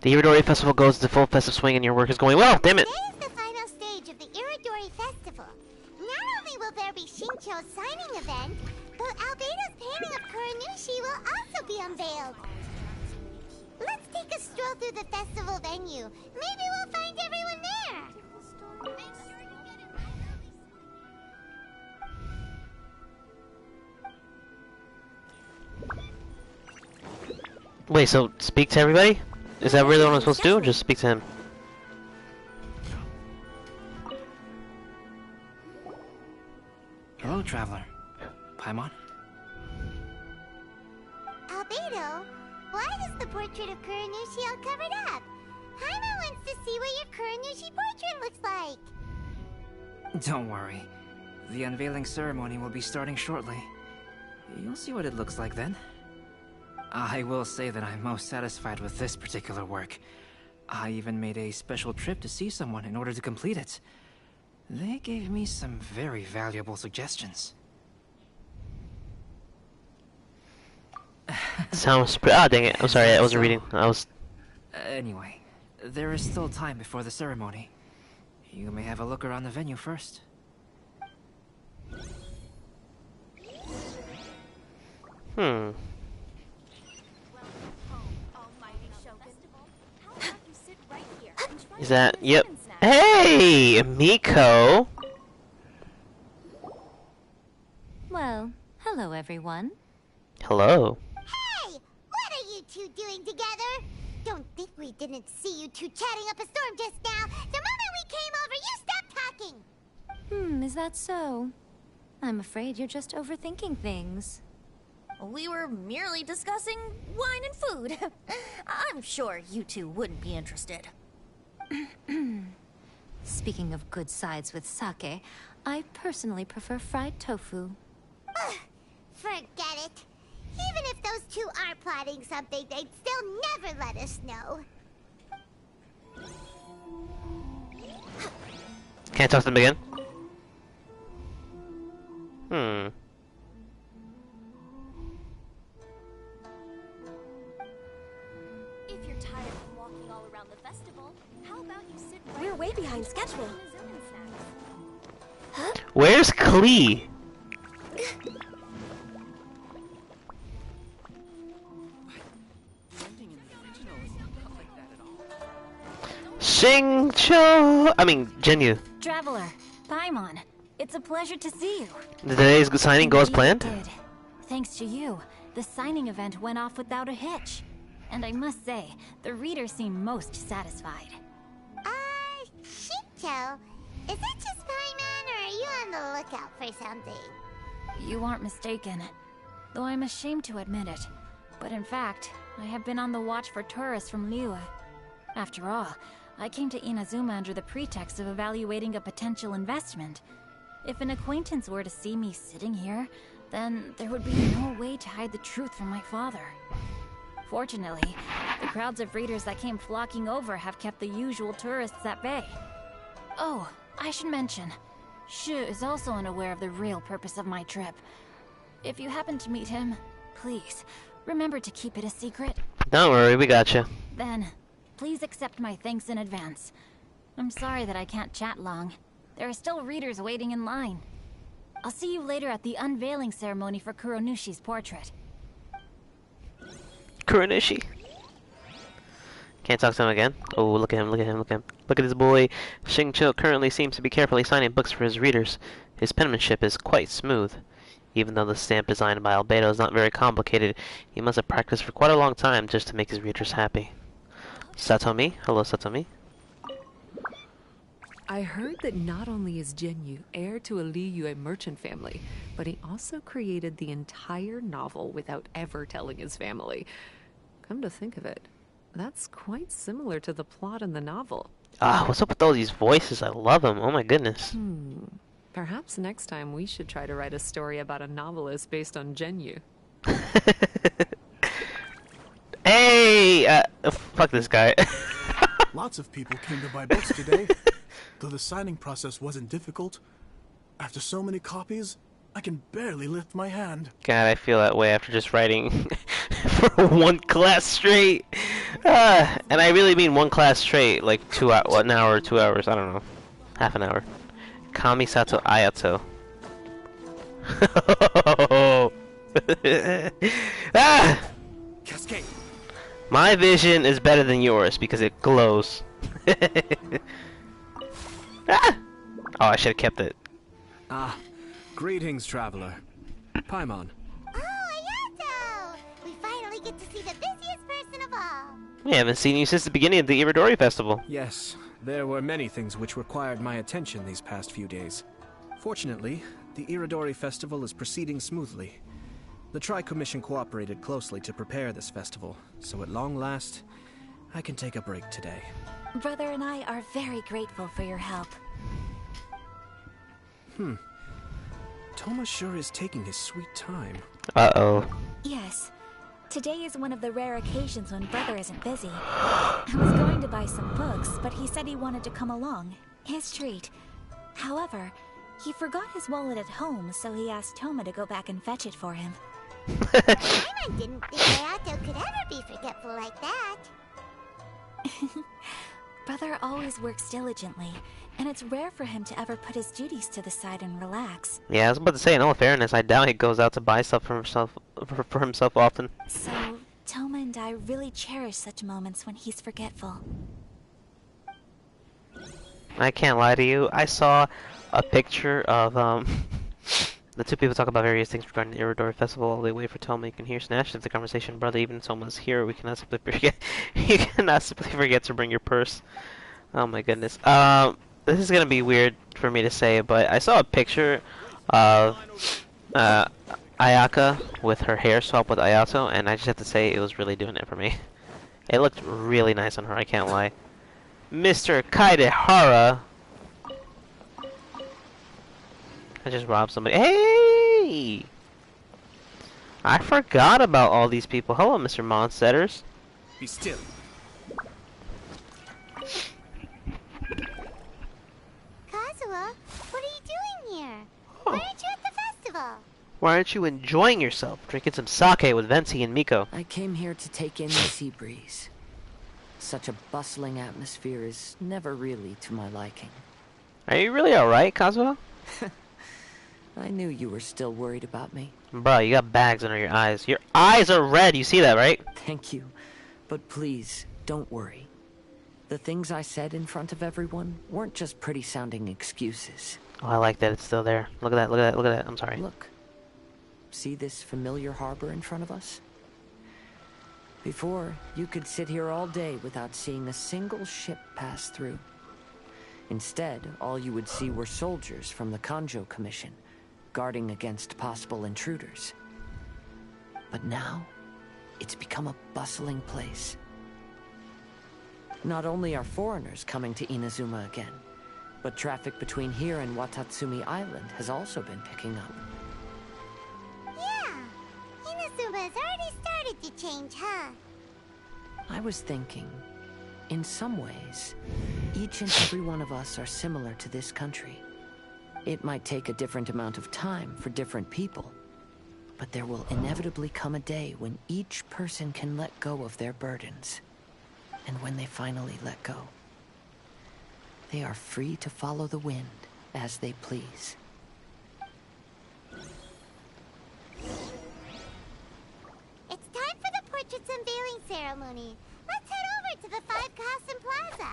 The Iridori Festival goes to full festive swing and your work is going well. Damn it! Today is the final stage of the Iridori Festival. Not only will there be Shincho's signing event, but Albedo's painting of Kuranushi will also be unveiled. Let's take a stroll through the festival venue. Maybe we'll find everyone there. Wait, so speak to everybody? Is that really what I'm supposed to do, or just speak to him? Hello, traveler. Paimon? Albedo, why is the portrait of Kuranushi all covered up? Paimon wants to see what your Kuranushi portrait looks like. Don't worry. The unveiling ceremony will be starting shortly. You'll see what it looks like then. I will say that I'm most satisfied with this particular work. I even made a special trip to see someone in order to complete it. They gave me some very valuable suggestions. Sounds ah, dang it. I'm sorry, I wasn't reading. I was... Anyway, there is still time before the ceremony. You may have a look around the venue first. Is that... Yep. Hey! Miko! Well, hello everyone. Hello. Hey! What are you two doing together? Don't think we didn't see you two chatting up a storm just now. The moment we came over, you stopped talking. Is that so? I'm afraid you're just overthinking things. We were merely discussing wine and food. I'm sure you two wouldn't be interested. Speaking of good sides with sake, I personally prefer fried tofu. Forget it. Even if those two are plotting something, they'd still never let us know. Can't talk to them again? If you're tired of walking all around the festival, how about you sit right... We're way behind schedule. Where's Klee? Shincho! I mean, Jinyu. Traveler, Paimon, it's a pleasure to see you. Did today's signing go as planned? It did. Thanks to you, the signing event went off without a hitch. And I must say, the readers seem most satisfied. Shincho, is it just Paimon, or are you on the lookout for something? You aren't mistaken, though I'm ashamed to admit it. But in fact, I have been on the watch for tourists from Liyue. After all, I came to Inazuma under the pretext of evaluating a potential investment. If an acquaintance were to see me sitting here, then there would be no way to hide the truth from my father. Fortunately, the crowds of readers that came flocking over have kept the usual tourists at bay. Oh, I should mention, Shu is also unaware of the real purpose of my trip. If you happen to meet him, please, remember to keep it a secret. Don't worry, we gotcha. Then, please accept my thanks in advance. I'm sorry that I can't chat long. There are still readers waiting in line. I'll see you later at the unveiling ceremony for Kuronushi's portrait. Kuranushi. Can't talk to him again. Oh, look at him, look at him, look at him. Look at this boy. Shincho currently seems to be carefully signing books for his readers. His penmanship is quite smooth. Even though the stamp designed by Albedo is not very complicated, he must have practiced for quite a long time just to make his readers happy. Satomi? Hello, Satomi. I heard that not only is Jinyu heir to a Liyue merchant family, but he also created the entire novel without ever telling his family. Come to think of it, that's quite similar to the plot in the novel. Ah, what's up with all these voices? I love them. Oh my goodness. Perhaps next time we should try to write a story about a novelist based on Jinyu. Hey! Fuck this guy. Lots of people came to buy books today. Though the signing process wasn't difficult, after so many copies, I can barely lift my hand. God, I feel that way after just writing for one class straight. And I really mean one class straight, like 1 hour, 2 hours, I don't know. Half an hour. Kamisato Ayato. Ah! Cascade. My vision is better than yours because it glows. Ah! Oh, I should have kept it. Ah, greetings, traveler. Paimon. Oh, Ayato! We finally get to see the busiest person of all. We haven't seen you since the beginning of the Iridori Festival. Yes, there were many things which required my attention these past few days. Fortunately, the Iridori Festival is proceeding smoothly. The Tri-Commission cooperated closely to prepare this festival, so at long last, I can take a break today. Brother and I are very grateful for your help. Toma sure is taking his sweet time. Uh-oh. Yes. Today is one of the rare occasions when Brother isn't busy. I was going to buy some books, but he said he wanted to come along. His treat. However, he forgot his wallet at home, so he asked Toma to go back and fetch it for him. Paimon didn't think Ayato could ever be forgetful like that. Brother always works diligently, and it's rare for him to ever put his duties to the side and relax. Yeah, I was about to say, in all fairness, I doubt he goes out to buy stuff for himself often. So, Toma and I really cherish such moments when he's forgetful. I can't lie to you. I saw a picture of the two people talk about various things regarding the Iridori Festival. While they wait for Toma, you can hear snatches of the conversation. Brother, even Toma's here. We cannot simply forget. You cannot simply forget to bring your purse. Oh my goodness. This is gonna be weird for me to say, but I saw a picture of Ayaka with her hair swapped with Ayato, and I just have to say it was really doing it for me. It looked really nice on her. I can't lie. Mr. Kaidehara. I just robbed somebody. Hey! I forgot about all these people. Hello, Mr. Monstetters. Be still. Kazuha, what are you doing here? Why aren't you at the festival? Why aren't you enjoying yourself? Drinking some sake with Venti and Miko. I came here to take in the sea breeze. Such a bustling atmosphere is never really to my liking. Are you really alright, Kazuha? I knew you were still worried about me. Bro, you got bags under your eyes. Your eyes are red, you see that, right? Thank you. But please, don't worry. The things I said in front of everyone weren't just pretty-sounding excuses. Oh, I like that it's still there. Look at that, look at that, look at that. I'm sorry. Look. See this familiar harbor in front of us? Before, you could sit here all day without seeing a single ship pass through. Instead, all you would see were soldiers from the Kanjo Commission, guarding against possible intruders. But now, it's become a bustling place. Not only are foreigners coming to Inazuma again, but traffic between here and Watatsumi Island has also been picking up. Yeah, Inazuma has already started to change, huh? I was thinking, in some ways, each and every one of us are similar to this country. It might take a different amount of time for different people, but there will inevitably come a day when each person can let go of their burdens. And when they finally let go, they are free to follow the wind as they please. It's time for the portraits unveiling ceremony. Let's head over to the 5 Kasen Plaza.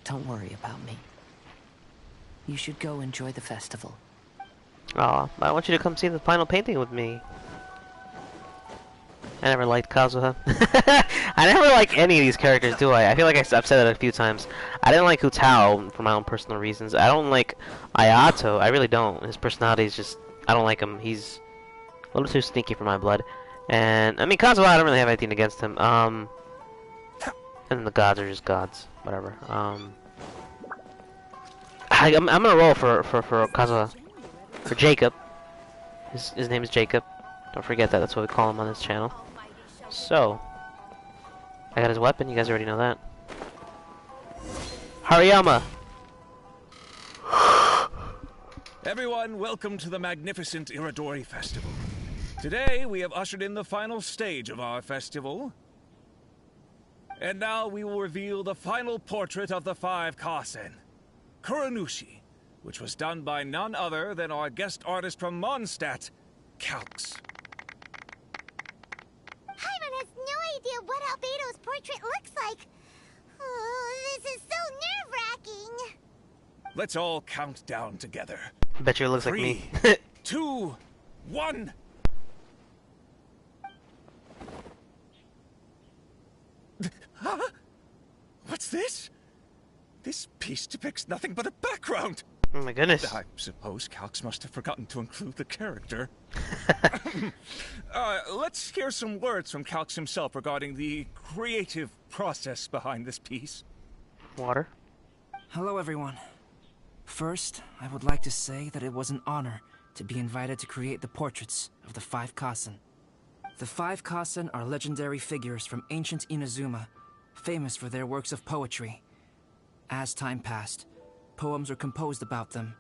Don't worry about me. You should go enjoy the festival. Aw, I want you to come see the final painting with me. I never liked Kazuha. I never like any of these characters, do I? I feel like I've said that a few times. I didn't like Hutao for my own personal reasons. I don't like Ayato. I really don't. His personality is just... I don't like him. He's a little too sneaky for my blood. And, I mean, Kazuha, I don't really have anything against him. And the gods are just gods. Whatever. I'm gonna roll for Kazuha. For Jacob. His name is Jacob. Don't forget that. That's what we call him on this channel. So, I got his weapon. You guys already know that. Hariyama! Everyone, welcome to the magnificent Iridori Festival. Today, we have ushered in the final stage of our festival. And now we will reveal the final portrait of the 5 Kasen, Kuronushi, which was done by none other than our guest artist from Mondstadt, Calx. Paimon has no idea what Albedo's portrait looks like. Oh, this is so nerve-wracking. Let's all count down together. Bet you it looks like me. 2, 1. Huh? What's this? This piece depicts nothing but a background. Oh my goodness. I suppose Calx must have forgotten to include the character. Let's hear some words from Calx himself regarding the creative process behind this piece. Water. Hello, everyone. First, I would like to say that it was an honor to be invited to create the portraits of the 5 Kasen. The 5 Kasen are legendary figures from ancient Inazuma, famous for their works of poetry. As time passed, poems were composed about them,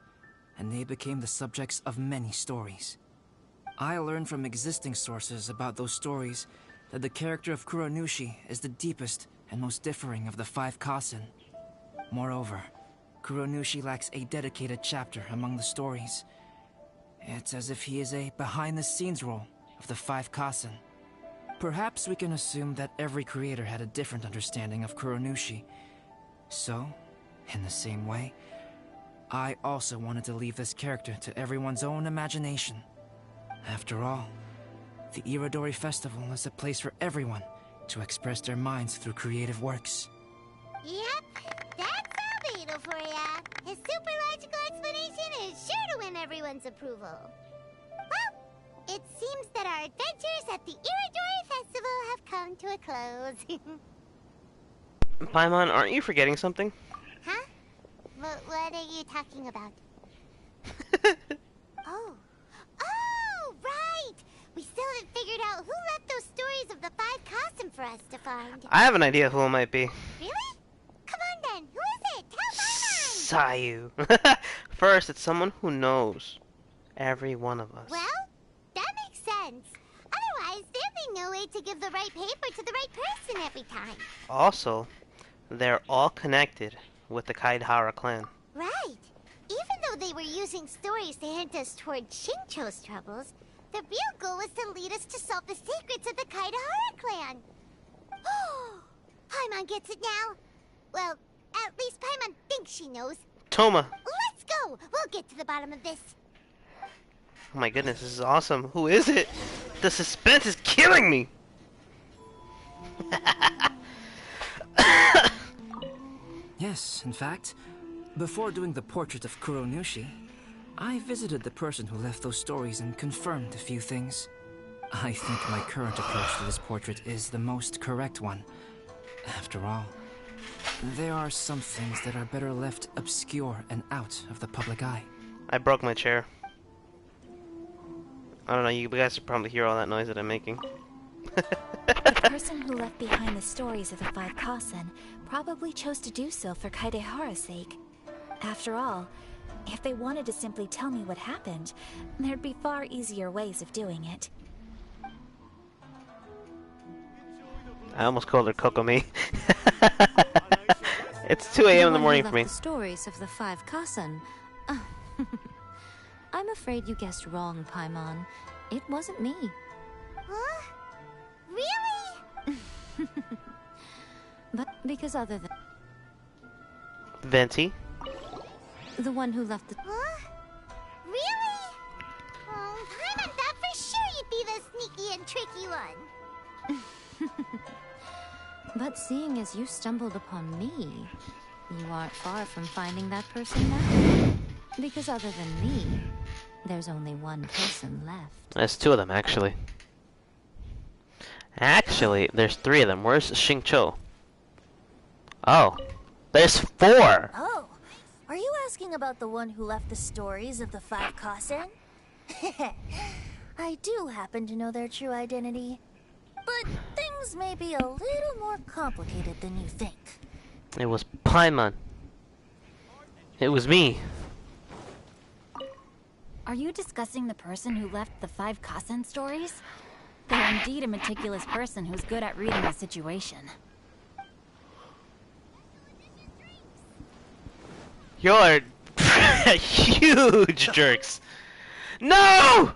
and they became the subjects of many stories. I learned from existing sources about those stories that the character of Kuronushi is the deepest and most differing of the 5 Kasen. Moreover, Kuronushi lacks a dedicated chapter among the stories. It's as if he is a behind-the-scenes role of the 5 Kasen. Perhaps we can assume that every creator had a different understanding of Kuronushi. So, in the same way, I also wanted to leave this character to everyone's own imagination. After all, the Irodori Festival is a place for everyone to express their minds through creative works. Yep, that's Albedo for ya. His super logical explanation is sure to win everyone's approval. Well, it seems that our adventures at the Irodori Festival have come to a close. Paimon, aren't you forgetting something? Huh? What are you talking about? Oh, right! We still haven't figured out who left those stories of the 5 Kasen for us to find. I have an idea who it might be. Really? Come on then, who is it? Tell Paimon! Sayu. First, it's someone who knows every one of us. Well, that makes sense. Otherwise, there'd be no way to give the right paper to the right person every time. Also, they're all connected with the Kaidahara clan. Right. Even though they were using stories to hint us toward Shincho's troubles, the real goal was to lead us to solve the secrets of the Kaidahara clan. Oh, Paimon gets it now. Well, at least Paimon thinks she knows. Toma. Let's go. We'll get to the bottom of this. Oh my goodness, this is awesome. Who is it? The suspense is killing me. Yes, in fact, before doing the portrait of Kuronushi, I visited the person who left those stories and confirmed a few things. I think my current approach to this portrait is the most correct one. After all, there are some things that are better left obscure and out of the public eye. I broke my chair. I don't know, you guys should probably hear all that noise that I'm making. The person who left behind the stories of the 5 Kasen probably chose to do so for Kaidehara's sake. After all, if they wanted to simply tell me what happened, there'd be far easier ways of doing it. I almost called her Kokomi. It's 2 a.m. in the morning for me. The stories of the 5 Kasen. I'm afraid you guessed wrong, Paimon. It wasn't me. Huh? Really? But because other than... Venti? The one who left the... Huh? Really? Oh, Paimon thought for sure you'd be the sneaky and tricky one. But seeing as you stumbled upon me, you aren't far from finding that person now. Because other than me, there's only one person left. There's 2 of them, actually. Actually, there's 3 of them. Where's Xingqiu? Oh, there's 4! Oh, are you asking about the one who left the stories of the 5 Kasen? I do happen to know their true identity. But things may be a little more complicated than you think. It was Paimon. It was me. Are you discussing the person who left the 5 Kasen stories? They're indeed a meticulous person who's good at reading a situation. You're huge jerks. No!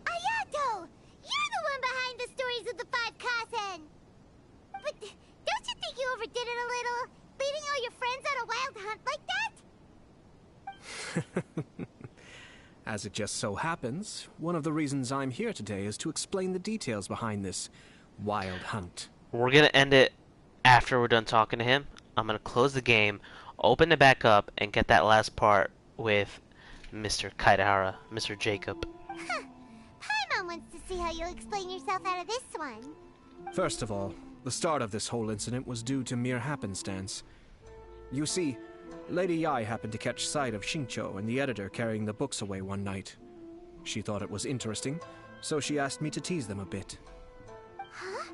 Ayato! You're the one behind the stories of the 5 Kasen! But don't you think you overdid it a little? Leading all your friends on a wild hunt like that? As it just so happens, one of the reasons I'm here today is to explain the details behind this wild hunt. We're gonna end it after we're done talking to him. I'm gonna close the game, open it back up, and get that last part with Mr. Kaidahara, Mr. Jacob. Paimon wants to see how you'll explain yourself out of this one. First of all, the start of this whole incident was due to mere happenstance. You see, Lady Yai happened to catch sight of Shincho and the editor carrying the books away one night. She thought it was interesting, so she asked me to tease them a bit. Huh?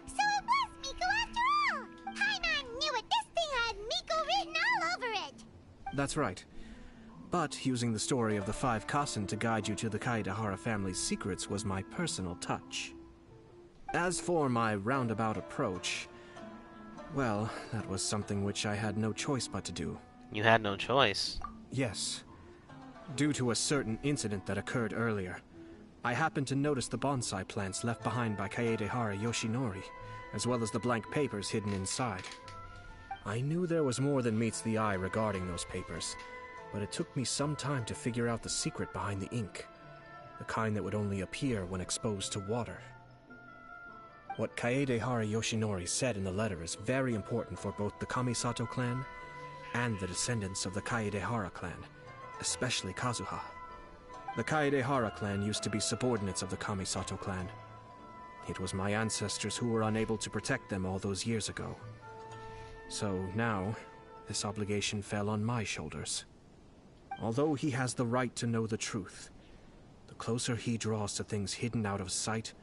So it was Miko after all! Paimon knew it! This thing had Miko written all over it! That's right. But using the story of the 5 Kasen to guide you to the Kaedehara family's secrets was my personal touch. As for my roundabout approach, well, that was something which I had no choice but to do. You had no choice. Yes. Due to a certain incident that occurred earlier, I happened to notice the bonsai plants left behind by Kaedehara Yoshinori, as well as the blank papers hidden inside. I knew there was more than meets the eye regarding those papers, but it took me some time to figure out the secret behind the ink, the kind that would only appear when exposed to water. What Kaedehara Yoshinori said in the letter is very important for both the Kamisato clan and the descendants of the Kaedehara clan, especially Kazuha. The Kaedehara clan used to be subordinates of the Kamisato clan. It was my ancestors who were unable to protect them all those years ago. So now, this obligation fell on my shoulders. Although he has the right to know the truth, the closer he draws to things hidden out of sight,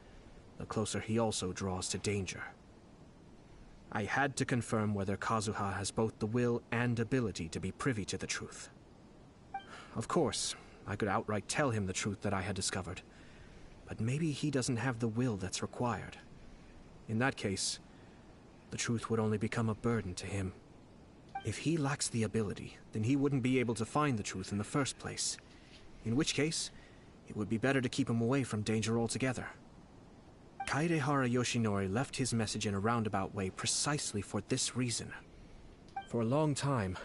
the closer he also draws to danger. I had to confirm whether Kazuha has both the will and ability to be privy to the truth. Of course, I could outright tell him the truth that I had discovered, but maybe he doesn't have the will that's required. In that case, the truth would only become a burden to him. If he lacks the ability, then he wouldn't be able to find the truth in the first place, in which case, it would be better to keep him away from danger altogether. Kaedehara Yoshinori left his message in a roundabout way precisely for this reason. For a long time,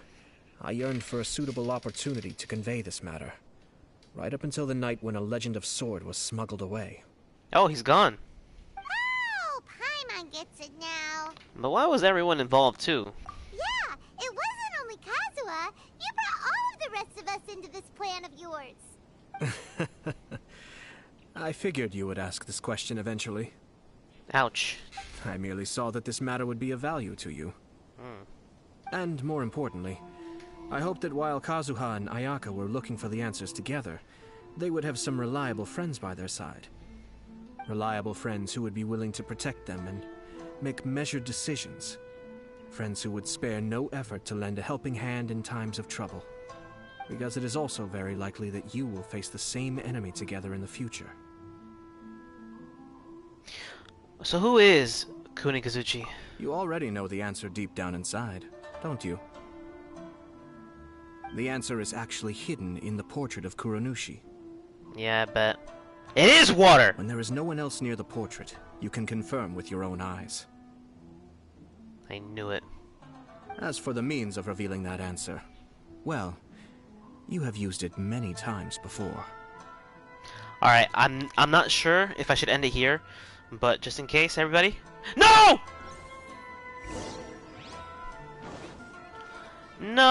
I yearned for a suitable opportunity to convey this matter, right up until the night when a legend of sword was smuggled away. Oh, he's gone. Oh, Paimon gets it now. But why was everyone involved too? Yeah, it wasn't only Kazuha. You brought all of the rest of us into this plan of yours. I figured you would ask this question eventually. Ouch. I merely saw that this matter would be of value to you. And more importantly, I hoped that while Kazuha and Ayaka were looking for the answers together, they would have some reliable friends by their side. Reliable friends who would be willing to protect them and make measured decisions. Friends who would spare no effort to lend a helping hand in times of trouble. Because it is also very likely that you will face the same enemy together in the future. So who is Kunikazuchi? You already know the answer deep down inside, don't you? The answer is actually hidden in the portrait of Kuranushi. Yeah, I bet. It is water! When there is no one else near the portrait, you can confirm with your own eyes. I knew it. As for the means of revealing that answer, well, you have used it many times before. Alright, I'm not sure if I should end it here, but just in case, everybody. No! No!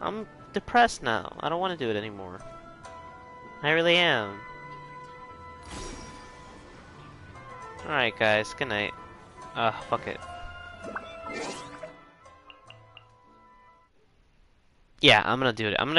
I'm depressed now. I don't want to do it anymore. I really am. Alright guys, good night. Fuck it. Yeah, I'm gonna do it. I'm gonna